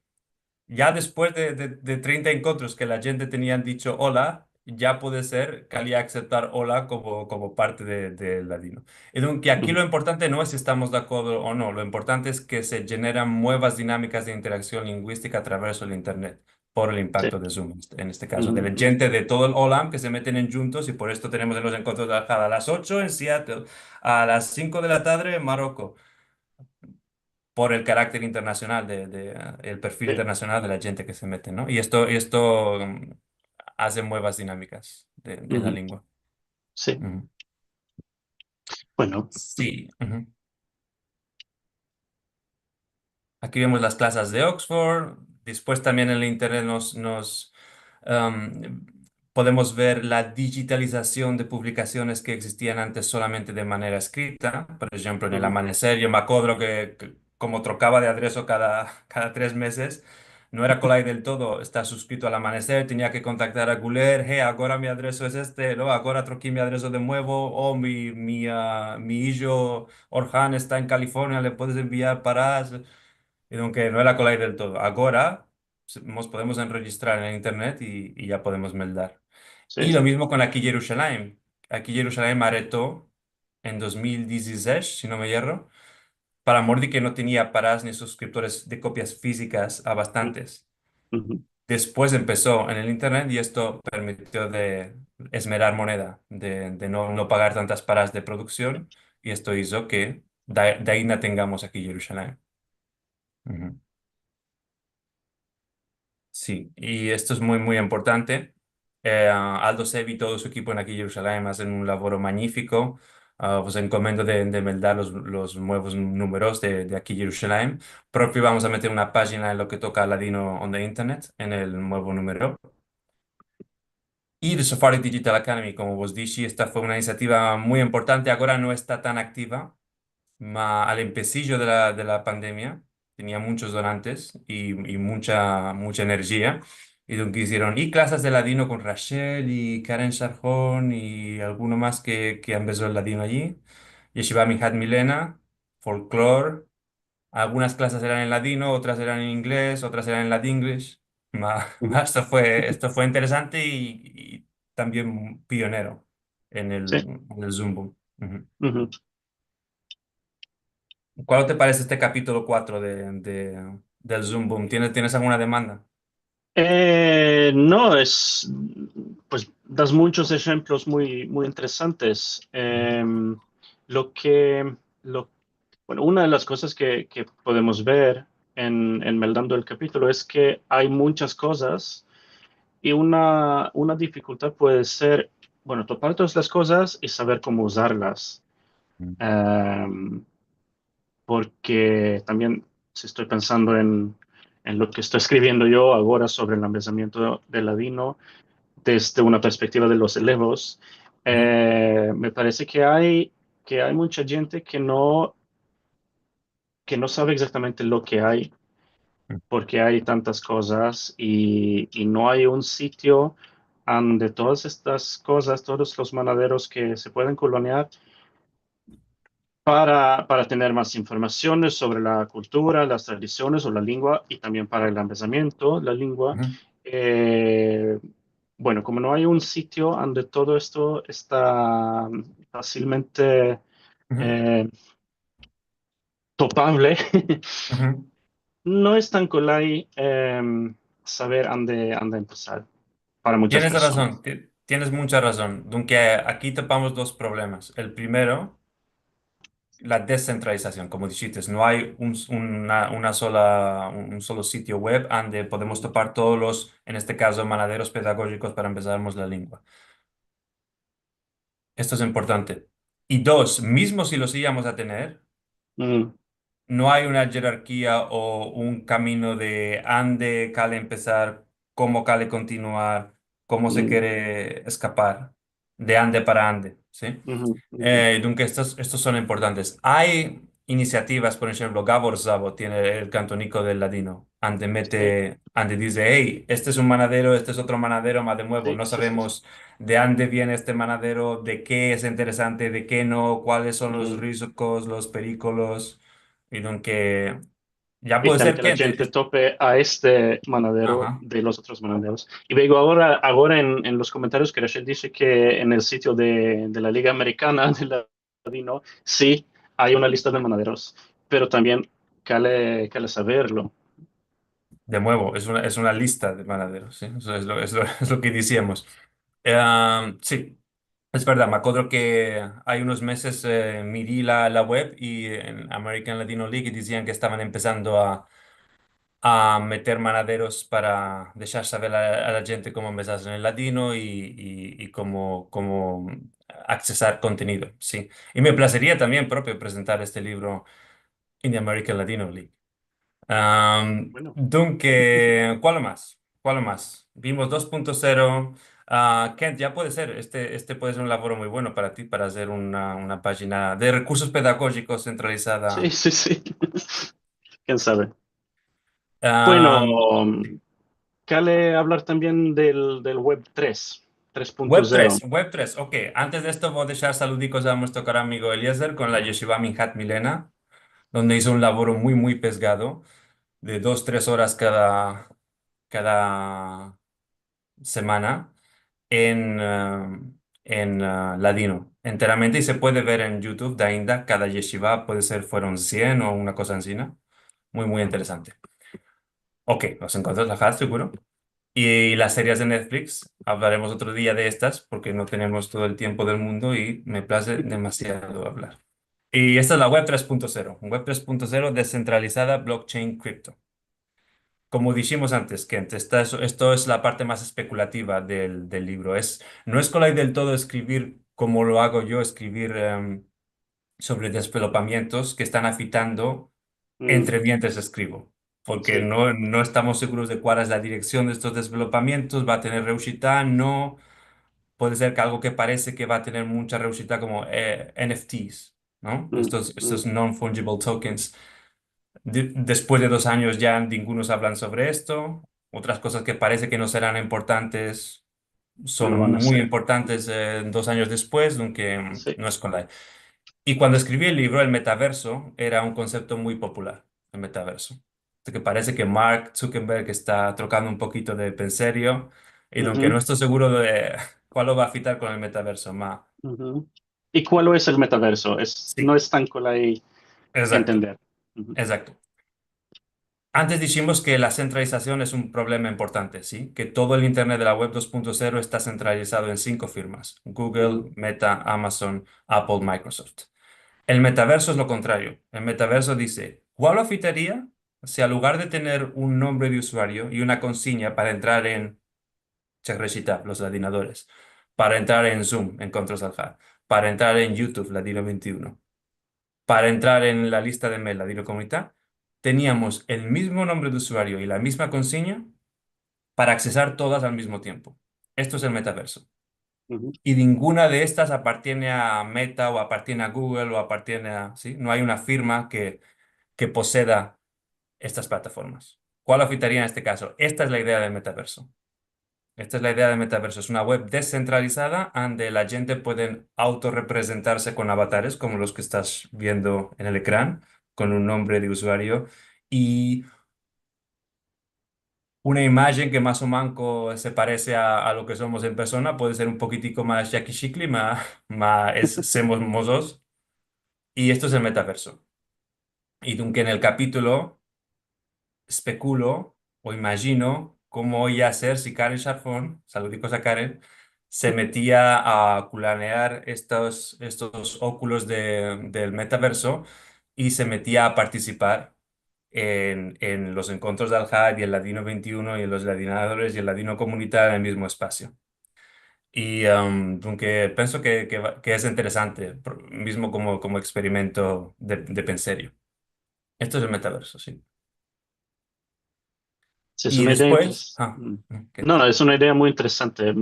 ya después de 30 encuentros que la gente tenían dicho hola, ya puede ser que alguien aceptar hola como parte del ladino. Y que aquí mm, lo importante no es si estamos de acuerdo o no, lo importante es que se generan nuevas dinámicas de interacción lingüística a través del Internet, por el sí. impacto de Zoom, en este caso, de Ujú, la ujú. gente de todo el Olam que se meten en juntos y por esto tenemos en los encuentros de la Jada a las 8 en Seattle, a las 5 de la tarde en Marruecos por el carácter internacional, el perfil Sí. internacional de la gente que se mete, ¿no? Y esto hace nuevas dinámicas de la Ujú, lengua. sí. Ujú. Bueno, Sí. Ujú. Aquí vemos las clases de Oxford. Después también en el Internet um, podemos ver la digitalización de publicaciones que existían antes solamente de manera escrita. Por ejemplo, en el ujú, Amanecer, yo me acuerdo que como trocaba de adreso cada 3 meses, no era colai del todo estar suscrito al Amanecer, tenía que contactar a Guler, hey, ahora mi adreso es este, no, ahora troqué mi adreso de nuevo, o mi hijo Orhan está en California, le puedes enviar para... Y aunque no era colai del todo. Ahora nos podemos enregistrar en el internet y ya podemos meldar. Y sí. lo mismo con Aquí Jerusalén. Aquí Jerusalén aretó en 2016, si no me erro, para amor de que no tenía paras ni suscriptores de copias físicas a Mm, bastantes. ujú, Después empezó en el internet y esto permitió de esmerar moneda, de no pagar tantas paras de producción y esto hizo que de ahí no tengamos Aquí Jerusalén. Ujú. Sí, y esto es muy, muy importante. Aldo Sevi y todo su equipo en aquí en Jerusalén hacen un labor magnífico. Os encomiendo de meldar los nuevos números de aquí Jerusalén. Propio vamos a meter una página en lo que toca a Ladino on the Internet en el nuevo número. Y de Sephardic Digital Academy, como vos dije, esta fue una iniciativa muy importante. Ahora no está tan activa, ma al empecillo de la pandemia tenía muchos donantes y mucha energía. Y lo que hicieron, y clases de ladino con Rachel y Karen Sharjón y alguno más que empezó el ladino allí. Yeshiva Mihat Milena, folclore. Algunas clases eran en ladino, otras eran en inglés, otras eran en ladinglish. ujú. Esto fue interesante y también pionero. sì. en el Zoom Boom. Ujú. Mhm. ¿Cuál te parece este capítulo 4 del Zoom Boom? ¿Tienes alguna demanda? No, pues das muchos ejemplos muy interesantes. Lo que, lo, bueno, una de las cosas que podemos ver meldando el capítulo es que hay muchas cosas y una dificultad puede ser, bueno, topar todas las cosas y saber cómo usarlas. Ujú. Em, Porque también si estoy pensando en lo que estoy escribiendo yo ahora sobre el embelezamiento de Ladino desde una perspectiva de los elevos, Ujú. me parece que hay mucha gente que no sabe exactamente lo que hay, porque hay tantas cosas y no hay un sitio donde todas estas cosas, todos los manaderos que se pueden coloniar, para tener más informaciones sobre la cultura, las tradiciones o la lengua y también para el empezamiento, la lengua. Ujú. Eh, bueno, como no hay un sitio donde todo esto está fácilmente Ujú. eh, topable, Ujú. no es tan colay saber dónde empezar para muchas Tienes razón, personas. tienes mucha razón. Aunque aquí topamos dos problemas. El primero, la descentralización, como dijiste, no hay un solo sitio web donde podemos Mm, topar todos los, en este caso, manaderos pedagógicos para empezarmos la lengua. Esto es importante. Y dos, mismo si los íbamos a tener, mm, no hay una jerarquía o un camino de ande cale empezar, cómo cale continuar, cómo se mm, quiere escapar, de ande para ande, ¿sí? ujú, ujú. Entonces, estos son importantes. Hay iniciativas, por ejemplo, Gabor Szabo tiene el Cantonico del Ladino, Sí, ande dice, hey, este es un manadero, este es otro manadero, más de nuevo, sí, no sí, sí, sí. sabemos de dónde viene este manadero, de qué es interesante, de qué no, cuáles son los Mm. riscos, los perícolos, y que ya Y puede también ser que que... la gente tope a este manadero Ajá. de los otros manaderos. Y veo ahora en los comentarios que Rachel dice que en el sitio de la Liga Americana de Ladino sí hay una lista de manaderos, pero también cale saberlo. De nuevo, es una lista de manaderos, ¿sí? Eso es lo que decíamos. Sí, es verdad, me acuerdo que hay unos meses miré la web y en American Latino League decían que estaban empezando a meter manaderos para dejar saber a la gente cómo empezar en el latino y cómo accesar contenido, sí. Y me placería también propio presentar este libro en the American Latino League. Bueno, Dunque, ¿cuál más? ¿Cuál más? Vimos 2.0. Kent, ya puede ser. Este puede ser un laboro muy bueno para ti, para hacer una página de recursos pedagógicos sí, centralizada. sí, sí. ¿Quién sabe? Bueno, Am, cale hablar también del Web 3, Web 3.0. 3, Web 3. Ok, antes de esto voy a dejar saludicos a nuestro caro amigo Eliezer con la Yeshiva Minhat Milena, donde hizo un laboro muy pesgado de 2, 3 horas cada semana en ladino enteramente y se puede ver en YouTube de Ainda. Cada yeshiva puede ser, fueron 100 o una cosa así, ¿no? Muy interesante. Ok, los encuentros la seguro. Y las series de Netflix, hablaremos otro día de estas porque no tenemos todo el tiempo del mundo y me place demasiado hablar. Y esta es la web 3.0, web 3.0 descentralizada, blockchain, cripto. Como dijimos antes, Kent, esto es la parte más especulativa del libro. No es con del todo escribir como lo hago yo, escribir sobre desvelopamientos que están afitando Mm, entre mientras escribo, porque sí, no estamos seguros de cuál es la dirección de estos desvelopamientos, va a tener reushita, no, puede ser que algo que parece que va a tener mucha reushita como NFTs, ¿no? mm, Estos mm. non-fungible tokens. Después de 2 años ya ningunos hablan sobre esto. Otras cosas que parece que no serán importantes No lo son van a muy hacer. importantes 2 años después, aunque Sí. no es con la... Y cuando escribí el libro, el metaverso era un concepto muy popular, el metaverso. Así que parece que Mark Zuckerberg está trocando un poquito de penserio y aunque no Ujú. estoy seguro ¿Cuál lo va a fitar con el metaverso? Ma. Ujú. ¿Y cuál es el metaverso? No Sí, es tan cool ahí exacto, entender. Ujú, exacto. Antes dijimos que la centralización es un problema importante, ¿sí? Que todo el Internet de la web 2.0 está centralizado en 5 firmas: ujú, Google, Meta, Amazon, Apple, Microsoft. El metaverso es lo contrario. El metaverso dice, ¿cuál afectaría si al lugar de tener un nombre de usuario y una consigna para entrar en ChatGPT, los ladinadores, para entrar en Zoom, Encontros al Hard, para entrar en YouTube, Ladino 21, para entrar en la lista de mail, Ladino Comunidad, teníamos el mismo nombre de usuario y la misma consigna para accesar todas al mismo tiempo? Esto es el metaverso. ujú, Y ninguna de estas appartiene a Meta o appartiene a Google o appartiene a... ¿sí? No hay una firma que poseda estas plataformas. ¿Cuál afectaría en este caso? Esta es la idea del metaverso. Esta es la idea del metaverso. Es una web descentralizada donde la gente puede autorrepresentarse con avatares como los que estás viendo en el ecrán, con un nombre de usuario y una imagen que más o menos se parece a lo que somos en persona. Puede ser un poquitico más Jackie Shickley, somos mozos. Y esto es el metaverso. Y aunque en el capítulo especulo o imagino cómo iba a ser si Karen Sharfon, saludicos a Karen, se metía a culanear estos óculos del metaverso y se metía a participar en los encuentros del HAD y el Ladino 21 y en los ladinadores y el Ladino Comunitario en el mismo espacio. Y aunque pienso que es interesante, mismo como experimento de penserio. Esto es el metaverso, sí. Sí, es Y una idea después, interesante. ¿qué? No, no, es una idea muy interesante.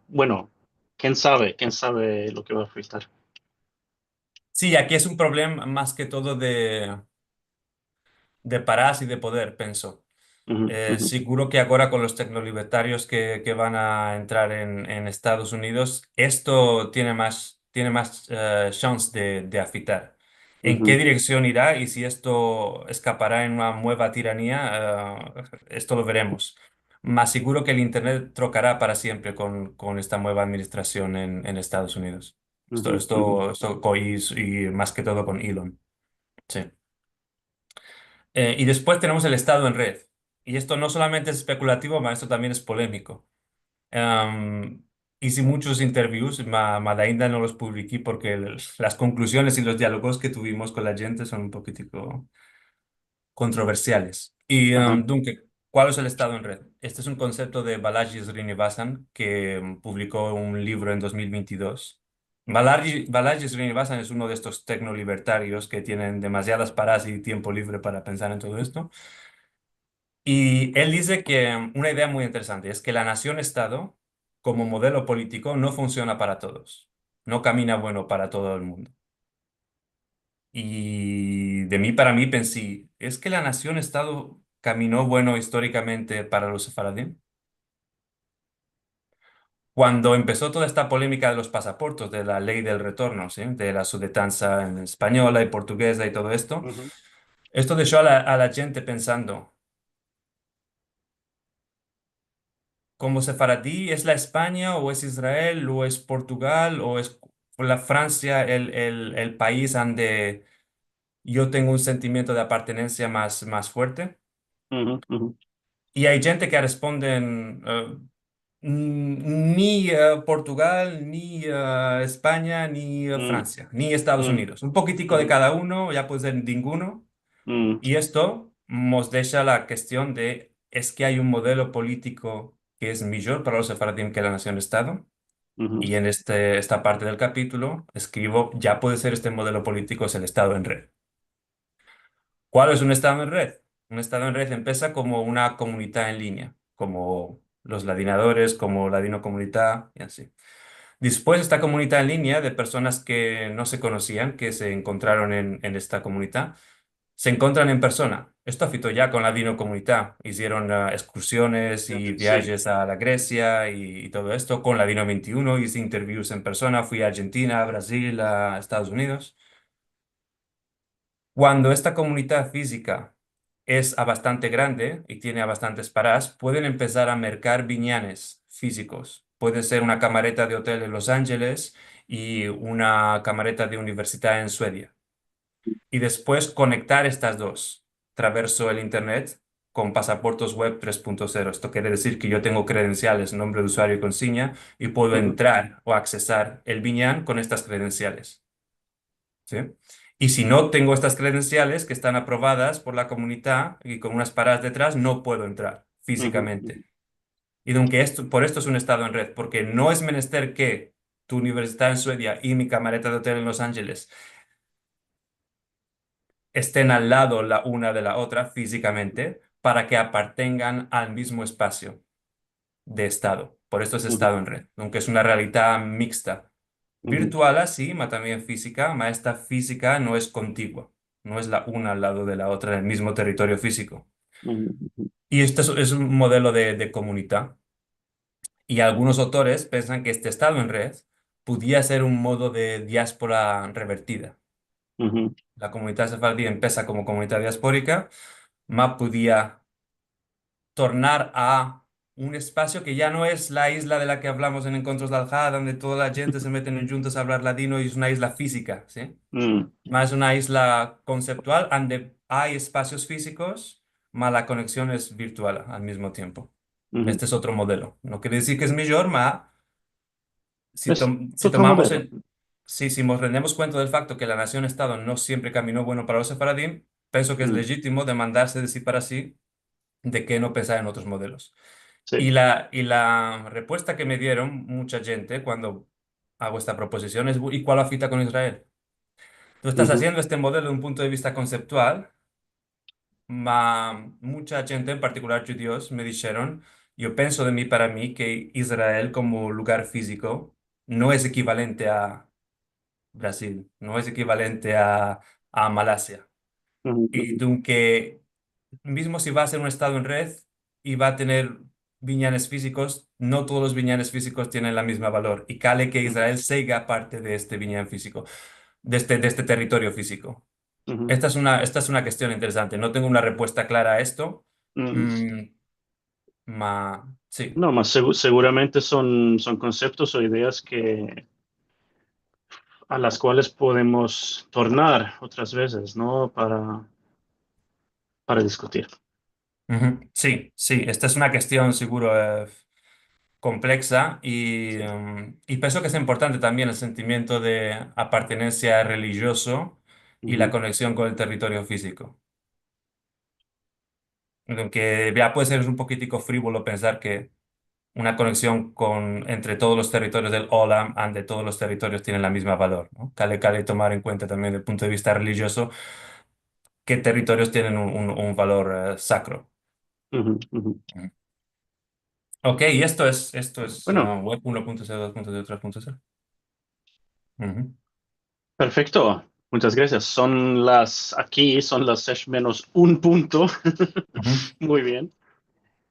Bueno, quién sabe lo que va a afectar. Sí, aquí es un problema más que todo de parás y de poder, pienso. Ujú, ujú, Seguro que ahora con los tecnolibertarios que van a entrar en Estados Unidos, esto tiene más chance de afectar. ¿En qué ujú, dirección irá y si esto escapará en una nueva tiranía? Esto lo veremos. Más seguro que el Internet trocará para siempre con esta nueva administración en Estados Unidos. Esto, ujú, ujú. esto, esto y más que todo con Elon. Sí. Y después tenemos el estado en red. Y esto no solamente es especulativo, esto también es polémico. Hice muchos interviews, de ainda no los publiqué porque las conclusiones y los diálogos que tuvimos con la gente son un poquitico controversiales. Y, Ajá. Dunque, ¿cuál es el estado en red? Este es un concepto de Balaji Srinivasan que publicó un libro en 2022. Balaji Srinivasan es uno de estos tecnolibertarios que tienen demasiadas paradas y tiempo libre para pensar en todo esto. Y él dice que una idea muy interesante es que la nación-estado, como modelo político, no funciona para todos. No camina bueno para todo el mundo. Y de mí para mí pensé, ¿es que la nación-estado caminó bueno históricamente para los sefaradín? Cuando empezó toda esta polémica de los pasaportes, de la ley del retorno, ¿sí? De la sudetanza en española y portuguesa y todo esto, Ujú, esto dejó a la gente pensando, ¿como sefaradí es la España o es Israel o es Portugal o es la Francia el país donde yo tengo un sentimiento de pertenencia más fuerte? ujú, ujú, Y hay gente que responden, ni Portugal, ni España, ni mm, Francia, ni Estados mm, Unidos. Un poquitico de ujú, cada uno, ya puede ser ninguno. mm, Y esto nos deja la cuestión de, ¿es que hay un modelo político que es mejor para los sefardíes que la nación-estado? ujú, Y en esta parte del capítulo escribo, ya puede ser este modelo político, es el Estado en red. ¿Cuál es un estado en red? Un estado en red empieza como una comunidad en línea, como los ladinadores, como Ladino Comunidad y así. Después esta comunidad en línea de personas que no se conocían, que se encontraron en esta comunidad, se encuentran en persona. Esto afectó ya con Ladino Comunidad. Hicieron excursiones y sí. viajes a la Grecia y todo esto. Con Ladino 21 hice interviews en persona, fui a Argentina, a Brasil, a Estados Unidos. Cuando esta comunidad física es bastante grande y tiene a bastantes paradas, pueden empezar a mercar viñanes físicos puede ser una camareta de hotel en Los Ángeles y una camareta de universidad en Suecia. Y después conectar estas dos, traverso el Internet con pasaportes web 3.0. Esto quiere decir que yo tengo credenciales, nombre de usuario y consigna, y puedo ujú, entrar o accesar el Binyan con estas credenciales. ¿Sí? Y si no tengo estas credenciales que están aprobadas por la comunidad y con unas paradas detrás, no puedo entrar ujú, físicamente. Y aunque esto, por esto es un estado en red, porque no es menester que tu universidad en Suecia y mi camareta de hotel en Los Ángeles estén al lado la una de la otra físicamente para que apartengan al mismo espacio de estado. Por esto es ujú, estado en red, aunque es una realidad mixta. ujú, Virtual así, ma también física, ma esta física no es contigua, no es la una al lado de la otra en el mismo territorio físico. ujú, ujú, Y este es un modelo de comunidad. Y algunos autores piensan que este estado en red podía ser un modo de diáspora revertida. ujú, La comunidad sefardí empieza como comunidad diaspórica, ma podía tornar a un espacio que ya no es la isla de la que hablamos en Encuentros de Aljada, donde toda la gente se mete en juntos a hablar ladino y es una isla física, ¿sí? ujú, Más una isla conceptual donde hay espacios físicos, más la conexión es virtual al mismo tiempo. ujú. Este es otro modelo. No quiere decir que es mejor, más Es si otro tomamos modelo. si nos rendemos cuenta del facto que la nación-estado no siempre caminó bueno para los sefaradim, pienso que es Mm, legítimo demandarse de sí para sí de que no pensar en otros modelos. sí. Y la respuesta que me dieron mucha gente cuando hago esta proposición es, ¿y cuál afita con Israel? Tú estás Ujú, haciendo este modelo de un punto de vista conceptual, mucha gente, en particular judíos, me dijeron, yo pienso de mí para mí que Israel como lugar físico no es equivalente a Brasil, no es equivalente a Malasia. ujú, Y ujú, aunque mismo si va a ser un estado en red y va a tener viñanes físicos, no todos los viñanes físicos tienen la misma valor. Y cale que ujú, Israel siga parte de este viñán físico, de este territorio físico. ujú, Esta es una cuestión interesante. No tengo una respuesta clara a esto. ujú. Mm, sí. No, más seguramente son conceptos o ideas a las cuales podemos tornar otras veces, ¿no? Para discutir. Ujú. Sí, sí, esta es una cuestión seguro compleja Sí. y pienso que es importante también el sentimiento de apartenencia religioso y la Ujú, conexión con el territorio físico. Aunque ya puede ser un poquitico frívolo pensar que una conexión entre todos los territorios del Olam, de todos los territorios, tienen la misma valor, ¿no? Cale tomar en cuenta también desde el punto de vista religioso qué territorios tienen un valor sacro. ujú, ujú. Ujú. Ok, y esto es Bueno, web 1.0, 2.0, 3.0. Ujú, perfecto. Muchas gracias. Aquí son las 6 menos un punto. ujú, Muy bien.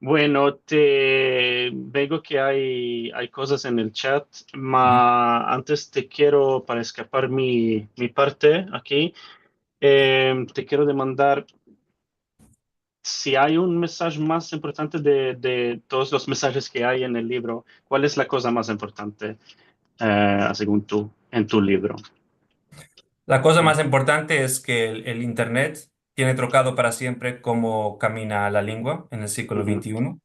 Bueno, te veo que hay cosas en el chat, ujú. antes te quiero, para escapar mi parte aquí, te quiero demandar si hay un mensaje más importante de todos los mensajes que hay en el libro. ¿Cuál es la cosa más importante, según tú, en tu libro? La cosa más importante es que el Internet tiene trocado para siempre cómo camina la lengua en el siglo Ujú, XXI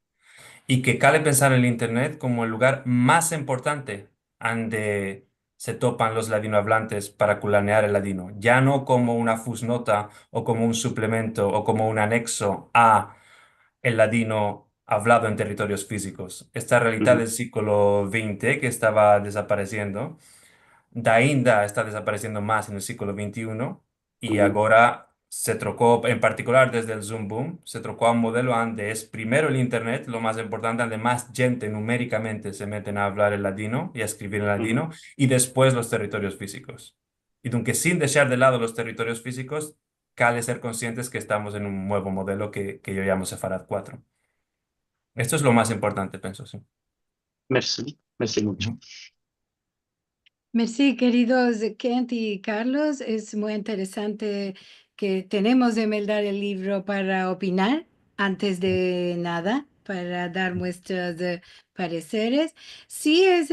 y que cabe pensar en el Internet como el lugar más importante donde se topan los ladinohablantes para culanear el ladino, ya no como una fusnota o como un suplemento o como un anexo a el ladino hablado en territorios físicos. Esta realidad ujú, del siglo XX que estaba desapareciendo Dainda está desapareciendo más en el siglo XXI y ujú, ahora se trocó, en particular desde el Zoom Boom, se trocó a un modelo donde es primero el Internet, lo más importante, donde más gente numéricamente se meten a hablar el ladino y a escribir en ujú. ladino, y después los territorios físicos. Y aunque sin dejar de lado los territorios físicos, cabe ser conscientes que estamos en un nuevo modelo que yo llamo Sefarad 4. Esto es lo más importante, pienso, sí. Merci, merci mucho. Ujú. Merci, queridos Kent y Carlos. Es muy interesante que tenemos de meldar el libro para opinar antes de nada. para dar nuestros pareceres. Sí, es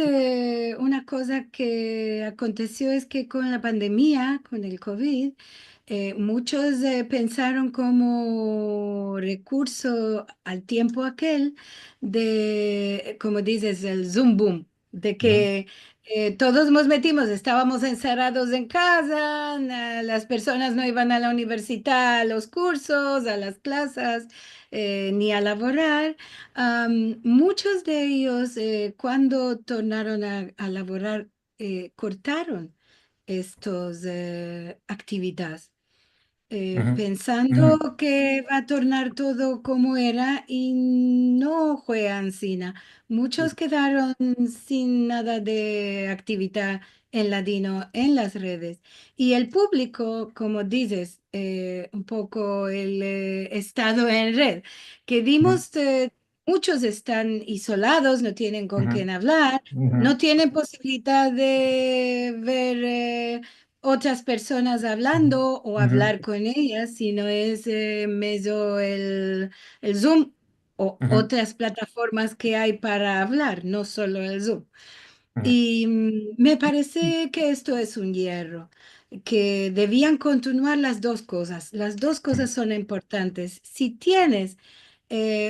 una cosa que aconteció es que con la pandemia, con el COVID, muchos pensaron como recurso al tiempo aquel de, como dices, el Zoom boom, de Ujú, que todos nos metimos, estábamos encerrados en casa, las personas no iban a la universidad, a los cursos, a las clases, ni a laborar. Muchos de ellos, cuando tornaron a laborar, cortaron estas actividades ujú, ujú, pensando que va a tornar todo como era y no fue así. Muchos quedaron sin nada de actividad en ladino en las redes. Y el público, como dices, un poco el estado en red, que ujú, dimos, muchos están isolados, no tienen con ujú, quién hablar, ujú, no tienen posibilidad de ver otras personas hablando o ujú, hablar con ellas, sino es medio el Zoom o ujú, otras plataformas que hay para hablar, no solo el Zoom. ujú, Y me parece que esto es un hierro, que debían continuar las dos cosas. Las dos ujú, cosas son importantes. Si tienes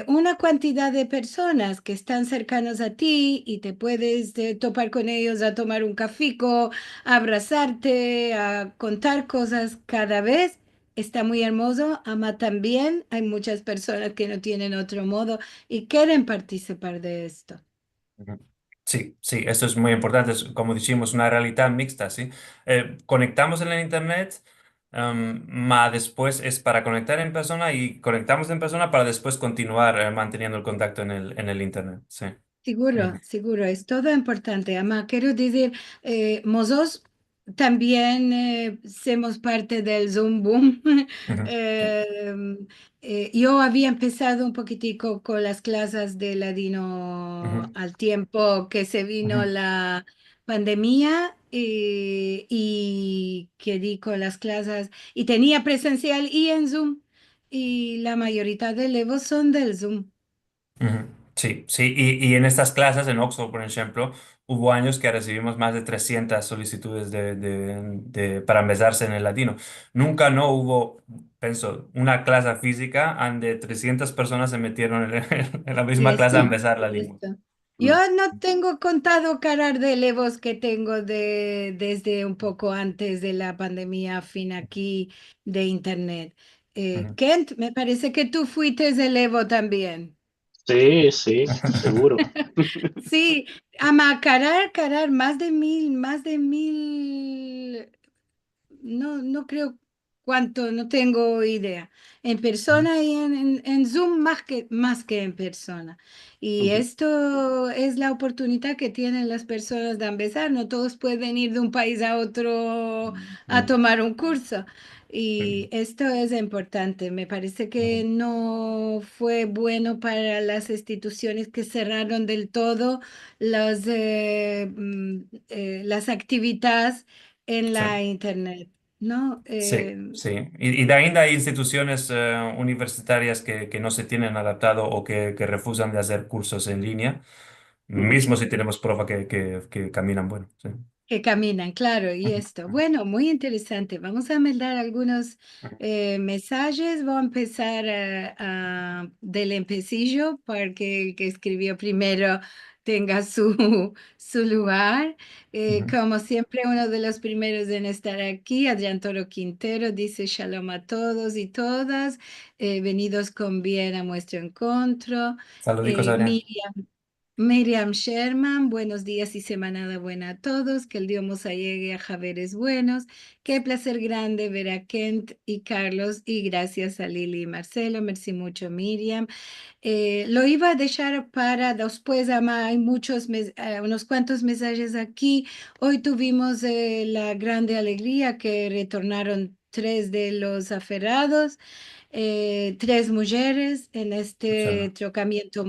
una cantidad de personas que están cercanos a ti y te puedes topar con ellos a tomar un cafico, a abrazarte, a contar cosas cada vez, está muy hermoso. Ama también, hay muchas personas que no tienen otro modo y quieren participar de esto. ujú. Sí, sí, esto es muy importante. Es, como dijimos, una realidad mixta, ¿sí? Conectamos en el Internet, ma después es para conectar en persona y conectamos en persona para después continuar manteniendo el contacto en el Internet, sí. Seguro, Ujú, seguro, es todo importante. Además, quiero decir, nosotros también somos parte del Zoom Boom. ujú, Eh, yo había empezado un poquitico con las clases de ladino ujú, al tiempo que se vino ujú, la pandemia y que di con las clases y tenía presencial y en Zoom y la mayoría de elevos son del Zoom. ujú. Sí, sí, y en estas clases, en Oxford, por ejemplo, hubo años que recibimos más de 300 solicitudes para empezarse en el latino. Nunca no hubo, pienso, una clase física donde 300 personas se metieron en la misma clase a Esto, empezar la lengua. esto. Yo Mm. no tengo contado carar de elevos que tengo desde un poco antes de la pandemia fin aquí de internet. Ujú. Kent, me parece que tú fuiste elevo también. Sí, sí, seguro. Sí, ama carar más de mil. No, no creo cuánto, no tengo idea. En Ujú, persona y en Zoom más que en persona. Y Ujú, esto es la oportunidad que tienen las personas de empezar. No todos pueden ir de un país a otro a ujú, tomar un curso. Y ujú, esto es importante. Me parece que ujú. no fue bueno para las instituciones que cerraron del todo las actividades en Sí. la internet, ¿no? Sí, sí. Y de ainda hay instituciones universitarias que no se tienen adaptado o que refusan de hacer cursos en línea, ujú. mismo si tenemos prueba que caminan bueno. Sí. Que caminan, claro, y Ujú, esto. Bueno, muy interesante. Vamos a mandar algunos ujú, mensajes. Voy a empezar del empecillo para que el que escribió primero tenga su lugar. ujú. Como siempre, uno de los primeros en estar aquí, Adrián Toro Quintero, dice shalom a todos y todas. Venidos con bien a nuestro encuentro. Saludicos, Adrián. Miriam. Miriam Sherman, buenos días y semanada buena a todos, que el Dios nos llegue a Javeres buenos, qué placer grande ver a Kent y Carlos y gracias a Lili y Marcelo, merci mucho Miriam. Lo iba a dejar para después, ama, hay unos cuantos mensajes aquí. Hoy tuvimos la grande alegría que retornaron tres de los aferrados, tres mujeres en este Inshallah. trocamiento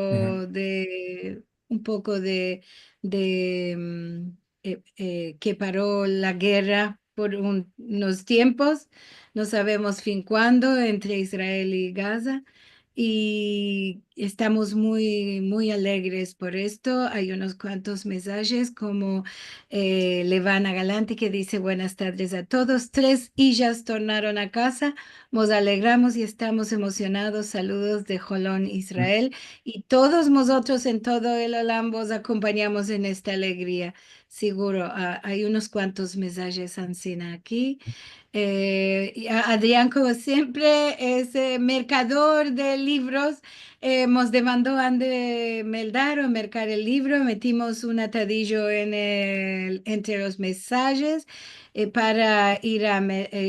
Ujú, nuevo de un poco que paró la guerra por unos tiempos, no sabemos fin cuándo, entre Israel y Gaza. y estamos muy alegres por esto. Hay unos cuantos mensajes como Levana Galante que dice buenas tardes a todos. 3 hijas tornaron a casa. Nos alegramos y estamos emocionados. Saludos de Jolón, Israel. Y todos nosotros en todo el Olam vos acompañamos en esta alegría. Seguro, hay unos cuantos mensajes Ancina aquí. Y Adrián, como siempre, es mercador de libros. Nos demandó de meldar o mercar el libro. Metimos un atadillo entre los mensajes para ir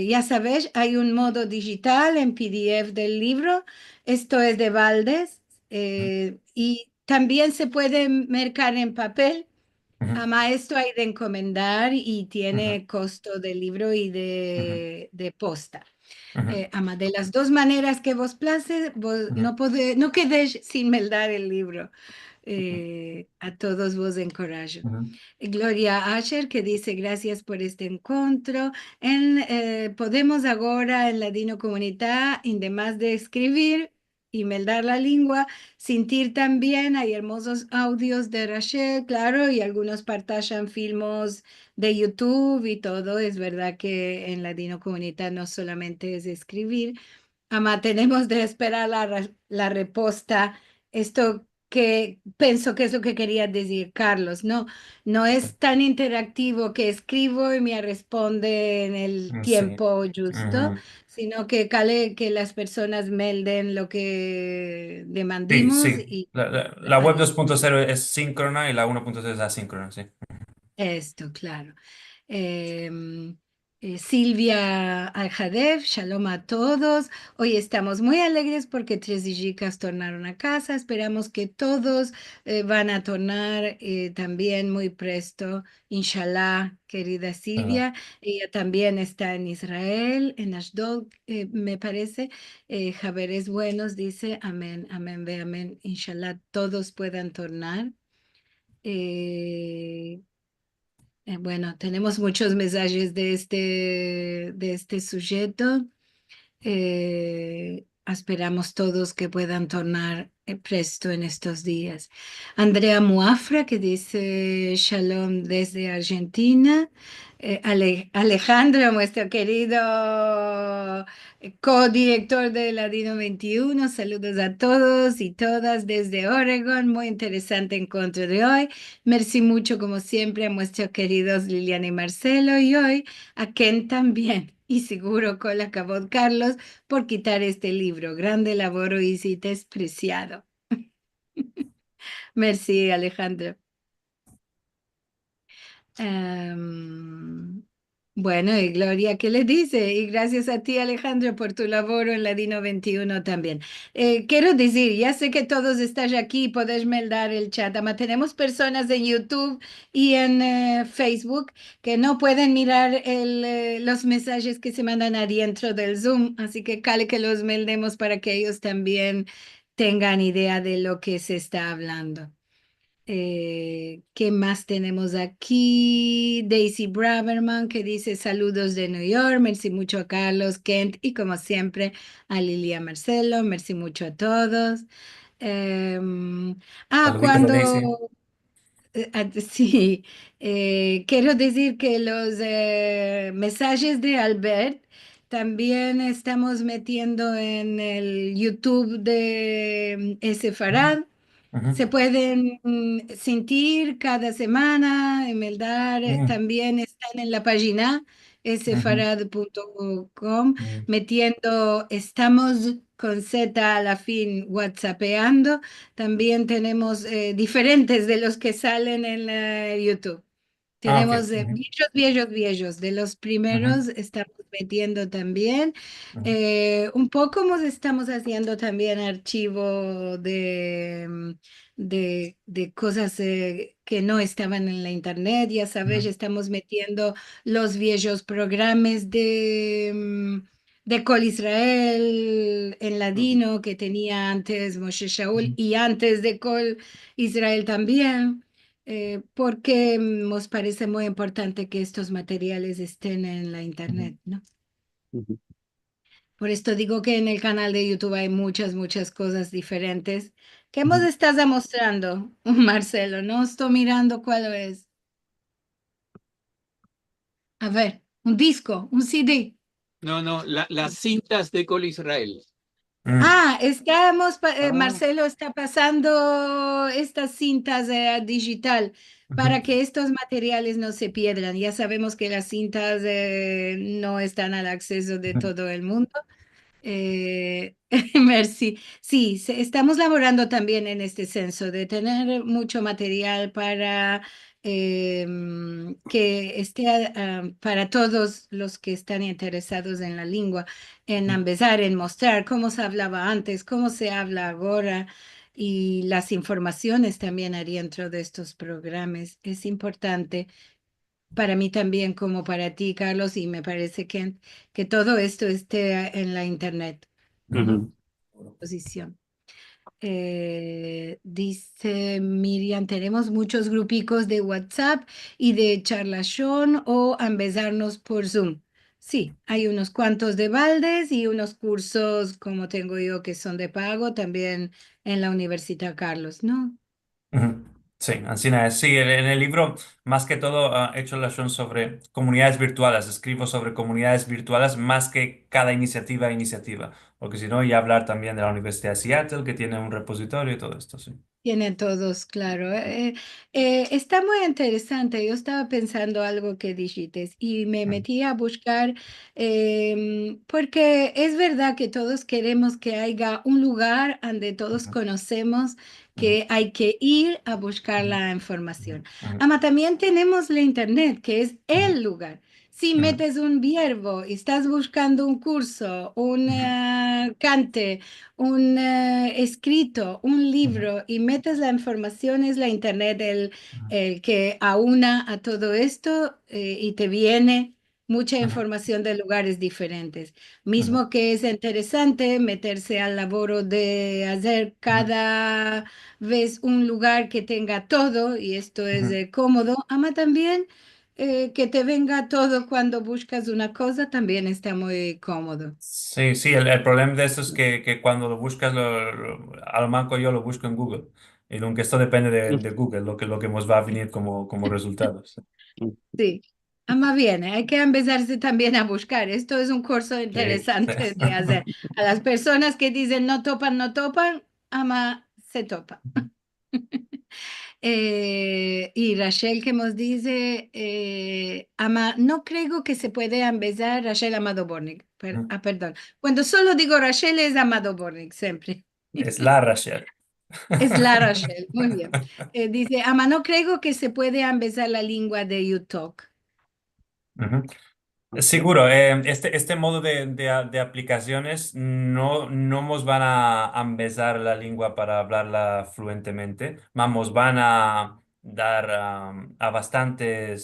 ya sabes, hay un modo digital en PDF del libro. Esto es de Valdes. Y también se puede mercar en papel. Ujú, Esto hay de encomendar y ujú, tiene costo de libro y ujú, de posta. ujú, De las dos maneras que vos place, vos ujú, no quedéis sin meldar el libro. ujú, A todos vos encorajo. ujú. Gloria Asher que dice gracias por este encuentro. Podemos ahora en Ladino Comunidad, además de escribir y meldar la lengua, sentir también, hay hermosos audios de Rachel, claro, y algunos partillan filmos de YouTube y todo. Es verdad que en Ladino Comunidad no solamente es escribir, tenemos de esperar la respuesta. Esto que pienso que es lo que quería decir Carlos, no, no es tan interactivo que escribo y me responde en el Sí. tiempo justo, Ujú. sino que cale que las personas melden lo que Sí, demandimos sí. y La web 2.0 es síncrona y la 1.0 es asíncrona, sí. esto, claro. Em, Silvia Aljadev, shalom a todos. Hoy estamos muy alegres porque 3 chicas tornaron a casa. Esperamos que todos van a tornar también muy presto. Inshallah, querida Hola. Silvia. Ella también está en Israel, en Ashdod, me parece. Javeres buenos, dice amén, amén, ve amén. Inshallah, todos puedan tornar. Eh, bueno, tenemos muchos mensajes de este sujeto. Esperamos todos que puedan tornar presto en estos días. Andrea Muafra, que dice Shalom desde Argentina. Alejandro, nuestro querido codirector de Ladino 21. Saludos a todos y todas desde Oregon. Muy interesante encuentro de hoy. Merci mucho, como siempre, a nuestros queridos Liliana y Marcelo. Y hoy a Ken también. Y seguro con la cabot Carlos por quitar este libro. Grande labor y despreciado. Merci, Alejandro. Em, bueno, y Gloria, ¿qué le dice? Y gracias a ti, Alejandro, por tu labor en Ladino 21 también. Quiero decir, ya sé que todos estás aquí, podés meldar el chat, ama tenemos personas en YouTube y en Facebook que no pueden mirar los mensajes que se mandan adentro del Zoom, así que cale que los meldemos para que ellos también tengan idea de lo que se está hablando. ¿Qué más tenemos aquí? Daisy Braverman que dice saludos de New York, merci mucho a Carlos, Kent y como siempre a Lilia Marcelo, merci mucho a todos. Em, Saluditos a Daisy. cuando, sí, quiero decir que los mensajes de Albert también estamos metiendo en el YouTube de Ujú, Sefarad. ujú, Se pueden sentir cada semana, emeldar, ujú, también están en la página ujú, sfarad.com, ujú, metiendo, estamos con Z a la fin, WhatsAppeando, también tenemos diferentes de los que salen en YouTube. Ah, ok. Tenemos Ujú, viejos, de los ujú, primeros estamos metiendo también. ujú, Un poco nos estamos haciendo también archivo de cosas que no estaban en la internet. Ya sabes, ujú, estamos metiendo los viejos programas de Col Israel en ladino que tenía antes Moshe Shaul ujú, y antes de Col Israel también porque nos parece muy importante que estos materiales estén en la ujú. internet, ¿no? Ujú. Por esto digo que en el canal de YouTube hay muchas cosas diferentes. ¿Qué nos Ujú. estás mostrando, Marcelo? No estoy mirando cuál es. A ver, un disco, un CD. No, las cintas de Col Israel. Mm, Ah, Marcelo está pasando estas cintas digital para ujú, que estos materiales no se pierdan. Ya sabemos que las cintas no están al acceso de ujú, todo el mundo. Eh, Merci. Sí, estamos laborando también en este senso de tener mucho material para que esté para todos los que están interesados en la lengua, en ujú. empezar, en mostrar cómo se hablaba antes, cómo se habla ahora y las informaciones también adentro de estos programas. Es importante para mí también como para ti, Carlos, y me parece que todo esto esté en la internet ujú, posición. Dice Miriam, tenemos muchos grupicos de WhatsApp y de charlachón o empezarnos por Zoom. Sí, hay unos cuantos de Valdes y unos cursos como tengo yo que son de pago también en la Universidad Carlos, ¿no? Ujú. Sí, Ancina, sí, en el libro más que todo he hecho la acción sobre comunidades virtuales, escribo sobre comunidades virtuales más que cada iniciativa, porque si no, ya hablar también de la Universidad de Seattle, que tiene un repositorio y todo esto, sí. Tienen todos, claro. Está muy interesante. Yo estaba pensando algo que dijiste y me Ujú, metí a buscar porque es verdad que todos queremos que haya un lugar donde todos ujú, conocemos ujú, que hay que ir a buscar ujú, la ujú, información. ujú, Ama, también tenemos la internet, que es ujú, el lugar. Si ujú, metes un verbo y estás buscando un curso, un ujú, cante, un escrito, un ujú, libro y metes la información, es la internet ujú, el que aúna a todo esto y te viene mucha ujú, información de lugares diferentes. ujú, Mismo que es interesante meterse al laboro de hacer ujú, cada vez un lugar que tenga todo y esto es ujú. cómodo, ama también. Que te venga todo cuando buscas una cosa también está muy cómodo. Sí, sí, el problema de esto es que cuando lo buscas, a lo manco yo lo busco en Google. Y aunque esto depende de Google, lo que nos va a venir como resultados. ujú. Sí, ama bien, hay que empezarse también a buscar. Esto es un curso Sí, sí. interesante de hacer. A las personas que dicen no topan, ama se topa. Y Rachel que nos dice, ama, no creo que se puede empezar Rachel Amado Bornik. Perdón. Cuando solo digo Rachel es Amado Bornik, siempre. Es la Rachel. Es la Rachel, muy bien. Dice, ama, no creo que se puede empezar la lengua de YouTube. Ujú. Ok. Seguro, este modo de aplicaciones no nos van a empezar la lengua para hablarla fluentemente, vamos, van a dar a bastante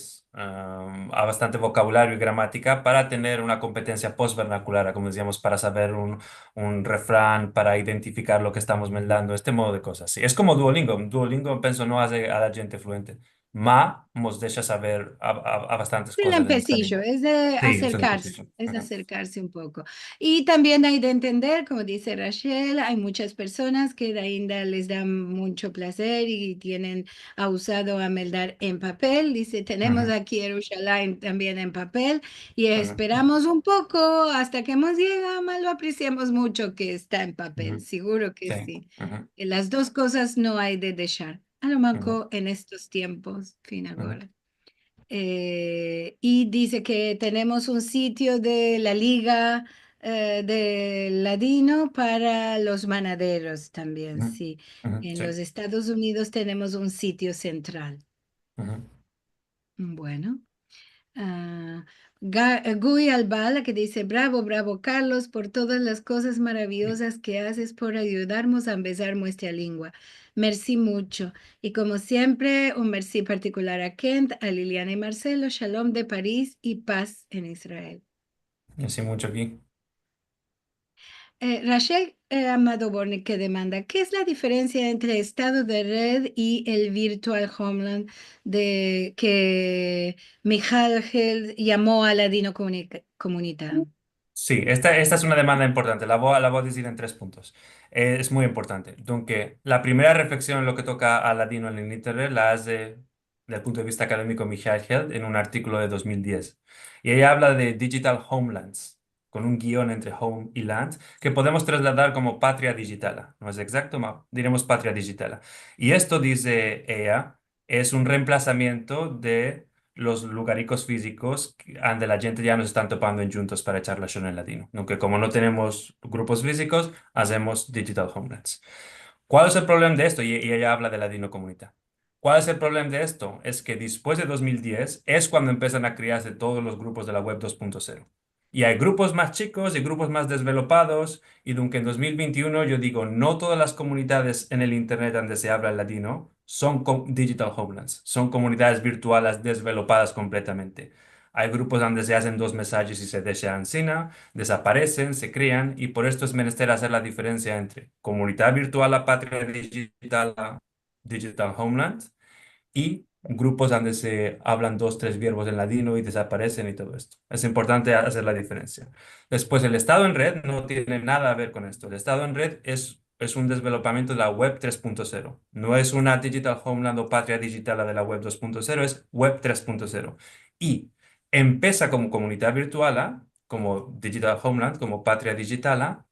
vocabulario y gramática para tener una competencia postvernacular, como decíamos, para saber un refrán, para identificar lo que estamos meldando, este modo de cosas. Sí, es como Duolingo. Duolingo, pienso, no hace a la gente fluente, ma nos deja saber a bastantes El cosas en esta empecillo, lengua. es de Sí, es un ejercicio. Ujú, acercarse un poco. Y también hay de entender, como dice Rachel, hay muchas personas que de ainda les da mucho placer y tienen, ha usado a meldar en papel. Dice, tenemos ujú, aquí Jerusalén también en papel y ujú, esperamos un poco hasta que nos llega, más lo apreciamos mucho que está en papel, ujú. seguro que Sí. sí. Ujú, Las dos cosas no hay de dejar. A lo ujú, manco en estos tiempos, fin ujú, ahora. Y dice que tenemos un sitio de la Liga del Ladino para los manaderos también, ujú, sí. ujú. En Sí. los Estados Unidos tenemos un sitio central. Ujú. Bueno. ah, Guy Albala que dice, bravo, Carlos, por todas las cosas maravillosas que haces por ayudarnos a empezar nuestra lengua. Merci mucho. Y como siempre, un merci particular a Kent, a Liliana y Marcelo, Shalom de París y paz en Israel. Y así mucho aquí. Rachel Amado Borne que demanda, ¿qué es la diferencia entre estado de red y el virtual homeland de que Michal Held llamó a Ladino Comunidad? Sí, esta es una demanda importante. La voy a decir en 3 puntos. Es muy importante. Entonces, la primera reflexión en lo que toca a ladino en el Internet la hace, desde el punto de vista académico, Michael Held en un artículo de 2010. Y ella habla de digital homelands, con un guión entre home y land, que podemos trasladar como patria digital. No es exacto, diremos patria digital. Y esto, dice ella, es un reemplazamiento de los lugaricos físicos donde la gente ya nos están topando en juntos para echar la en latino. Aunque como no tenemos grupos físicos, hacemos digital homelands. ¿Cuál es el problema de esto? Y ella habla de latino comunidad. ¿Cuál es el problema de esto? Es que después de 2010 es cuando empiezan a crearse todos los grupos de la web 2.0. Y hay grupos más chicos y grupos más desvelopados. Y aunque en 2021 yo digo, no todas las comunidades en el Internet donde se habla el latino son digital homelands, son comunidades virtuales desvelopadas completamente. Hay grupos donde se hacen dos mensajes y se desean sina, desaparecen, se crean, y por esto es menester hacer la diferencia entre comunidad virtual a patria digital a digital homeland y grupos donde se hablan dos, tres verbos en ladino y desaparecen y todo esto. Es importante hacer la diferencia. Después, el estado en red no tiene nada a ver con esto. El estado en red es un desvelopamiento de la web 3.0. No es una digital homeland o patria digital de la web 2.0, es web 3.0. Y empieza como comunidad virtual, como digital homeland, como patria digital,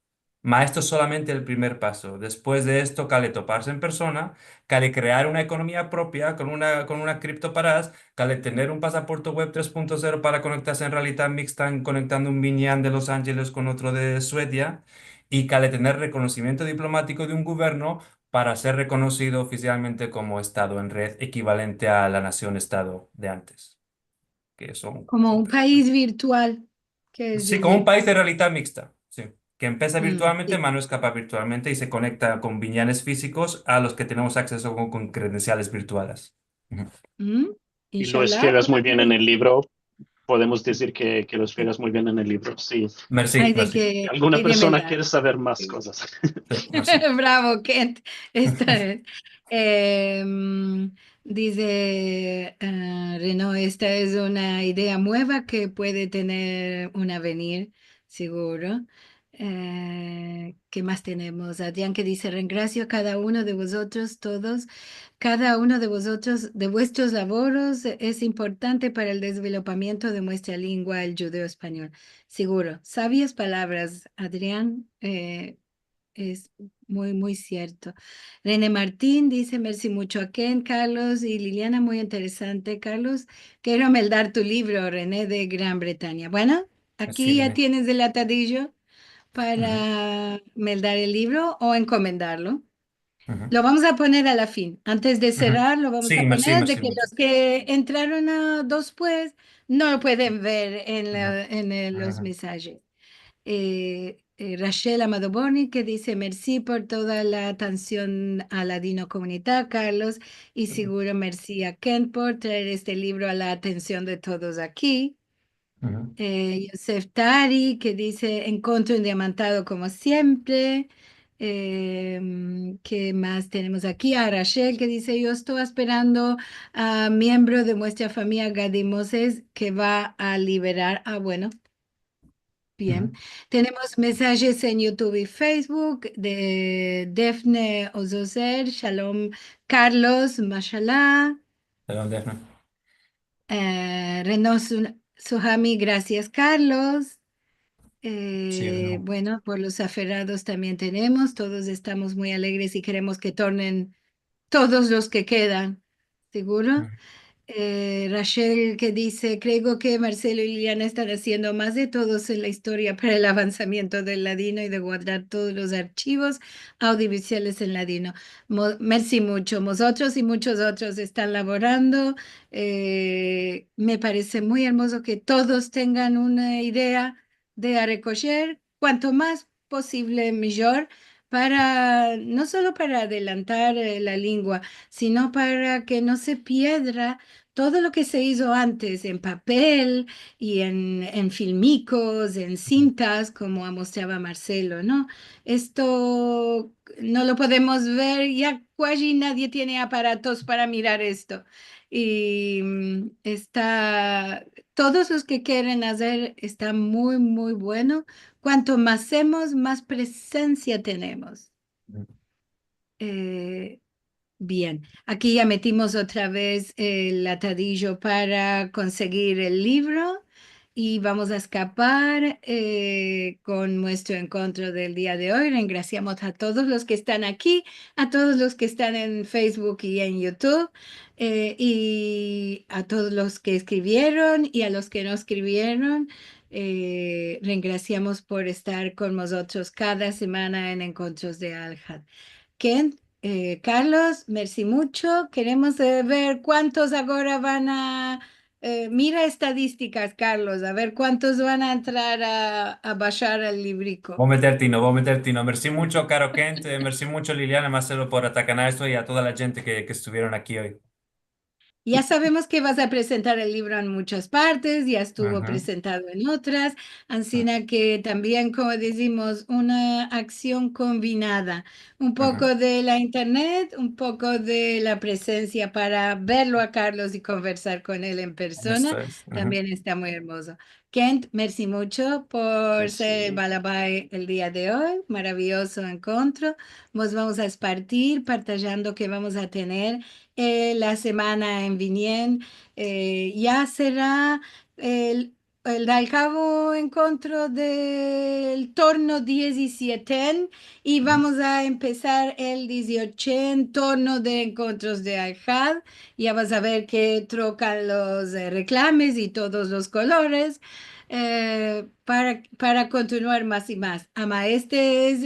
ma esto es solamente el primer paso. Después de esto, cale toparse en persona, cale crear una economía propia con una criptoparás, cale tener un pasaporte web 3.0 para conectarse en realidad mixta, conectando un Binyan de Los Ángeles con otro de Suecia, y cale tener reconocimiento diplomático de un gobierno para ser reconocido oficialmente como Estado en red, equivalente a la nación-Estado de antes, que son... Como un país virtual, que Sí, como un diría. país de realidad mixta, sí. Que empieza virtualmente, Sí. mano escapa virtualmente y se conecta con viñanes físicos a los que tenemos acceso con credenciales virtuales. Ujú. Mm, Y lo Inshallah. escribes muy bien en el libro. Podemos decir que lo escribes muy bien en el libro. Sí. Merci, Ay, de merci. Si que alguna persona Iremela. quiere saber más Sí. cosas. Sí, merci. Bravo, Kent. Esta es. Dice Renaud, esta es una idea nueva que puede tener un avenir, seguro. ¿Qué más tenemos? Adrián que dice, rengracio a cada uno de vosotros, todos. Cada uno de vosotros, de vuestros laboros, es importante para el desarrollamiento de nuestra lengua, el judeo español. Seguro. Sabias palabras, Adrián. Es muy, muy cierto. René Martín dice, merci mucho a Ken, Carlos y Liliana, muy interesante. Carlos, quiero meldar tu libro, René, de Gran Bretaña. Bueno, Merci, aquí ya René. tienes el atadillo Ujú, para meldar el libro o encomendarlo. ujú, Lo vamos a poner a la fin. Antes de ujú. cerrar, lo vamos a Sí, merci, poner de merci que mucho. los que entraron a dos pues no lo pueden ver en, Ujú, los ujú, mensajes. Rachel Amado Boni que dice merci por toda la atención a la Dino Comunidad, Carlos, y ujú, seguro merci a Ken por traer este libro a la atención de todos aquí. ujú. Yosef Tari que dice encuentro un diamantado como siempre. ¿Qué más tenemos aquí? A Rachel que dice yo estoy esperando a miembro de nuestra familia Gadi Moses que va a liberar. Ah, bueno. Bien, Ujú. tenemos mensajes en YouTube y Facebook de Defne Ozozer, Shalom Carlos, Mashallah, Perdón, Defne. Renaud Suhami, gracias Carlos. Sí, René. Bueno, por los aferrados también tenemos, todos estamos muy alegres y queremos que tornen todos los que quedan, ¿seguro? Ujú, Rachel que dice, creo que Marcelo y Liliana están haciendo más de todos en la historia para el avanzamiento del ladino y de guardar todos los archivos audiovisuales en ladino. Merci mucho. Nosotros y muchos otros están laborando. Me parece muy hermoso que todos tengan una idea de a recoger, cuanto más posible mejor, para no solo para adelantar la lengua, sino para que no se pierda todo lo que se hizo antes en papel y en filmicos, en cintas, como mostraba Marcelo, ¿no? Esto no lo podemos ver, ya casi nadie tiene aparatos para mirar esto. y todos los que quieren hacer está muy, muy bueno. Cuanto más hacemos, más presencia tenemos. Bien, aquí ya metimos otra vez el atadillo para conseguir el libro y vamos a escapar con nuestro encuentro del día de hoy. Graciamos a todos los que están aquí, a todos los que están en Facebook y en YouTube, y a todos los que escribieron y a los que no escribieron. Graciamos por estar con nosotros cada semana en Encuentros de Al-Had. Ken, Carlos, merci mucho. Queremos ver cuántos ahora van a... mira estadísticas, Carlos, a ver cuántos van a entrar a bajar el librico. Voy a meter Tino. Merci mucho, Caro Kent. Merci mucho, Liliana Marcelo, por atacar esto y a toda la gente que estuvieron aquí hoy. Ya sabemos que vas a presentar el libro en muchas partes, ya estuvo Ajá. presentado en otras, así que también, como decimos, una acción combinada, un poco de la internet, un poco de la presencia para verlo a Carlos y conversar con él en persona, Esto es. Ajá. también está muy hermoso. Kent, merci mucho por ser el Merci. Balabai el día de hoy, maravilloso encuentro. Nos vamos a espartir, partajando que vamos a tener la semana en Vinien. Ya será el al cabo encuentro del torno 17 y vamos a empezar el 18 torno de encuentros de Al-Had. Ya vas a ver que trocan los reclames y todos los colores. Para continuar más y más. Ama, este es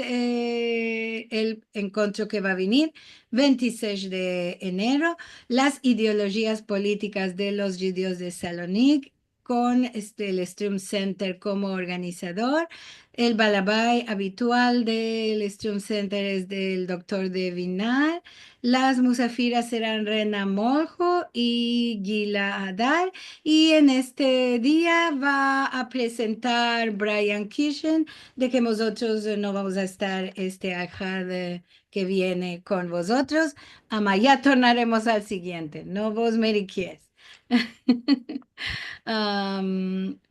el encuentro que va a venir 26 de enero, las ideologías políticas de los judíos de Salonique, con el Strum Center como organizador. El Balabai habitual del Strum Center es del doctor de Vinar. Las musafiras serán Rena Moljo y Gila Adar. Y en este día va a presentar Brian Kishen, de que nosotros no vamos a estar Al-Had que viene con vosotros. Ama, ya tornaremos al siguiente. No vos me riquies.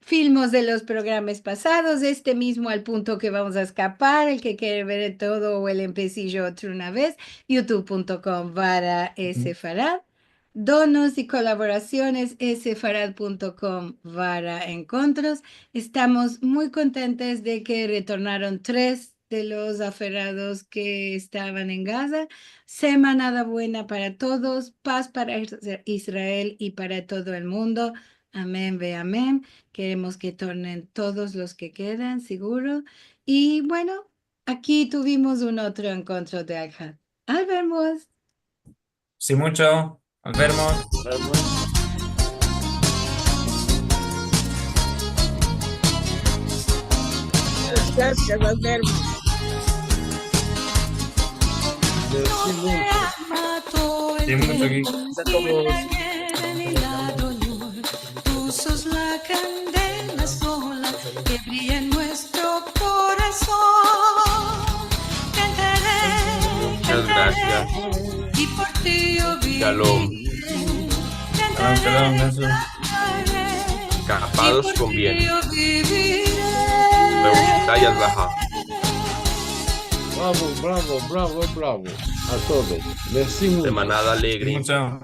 Filmos de los programas pasados, este mismo al punto que vamos a escapar, el que quiere ver todo o el empecillo otra una vez, youtube.com/Sefarad. Donos y colaboraciones, sefarad.com/encuentros. Estamos muy contentos de que retornaron 3 de los aferrados que estaban en Gaza. Semana buena para todos, paz para Israel y para todo el mundo. Amén, ve amén. Queremos que tornen todos los que quedan, seguro. Y bueno, aquí tuvimos un otro encuentro de Al-Had. Al vemos. Sí, mucho. Nos vemos. Nos vemos. Gracias, nos vemos. Merci mucho. Sí, mucho, Gui. A todos. Tú sos la candela sola que brilla en nuestro corazón. Cantaré, Muchas gracias. y por ti yo viviré. Shalom. Shalom, Jesús. Capados con bien. Viviré. Reunitáis baja. Bravo, bravo, bravo, bravo. A todos. Merci mucho. Semanada alegre. Mucho.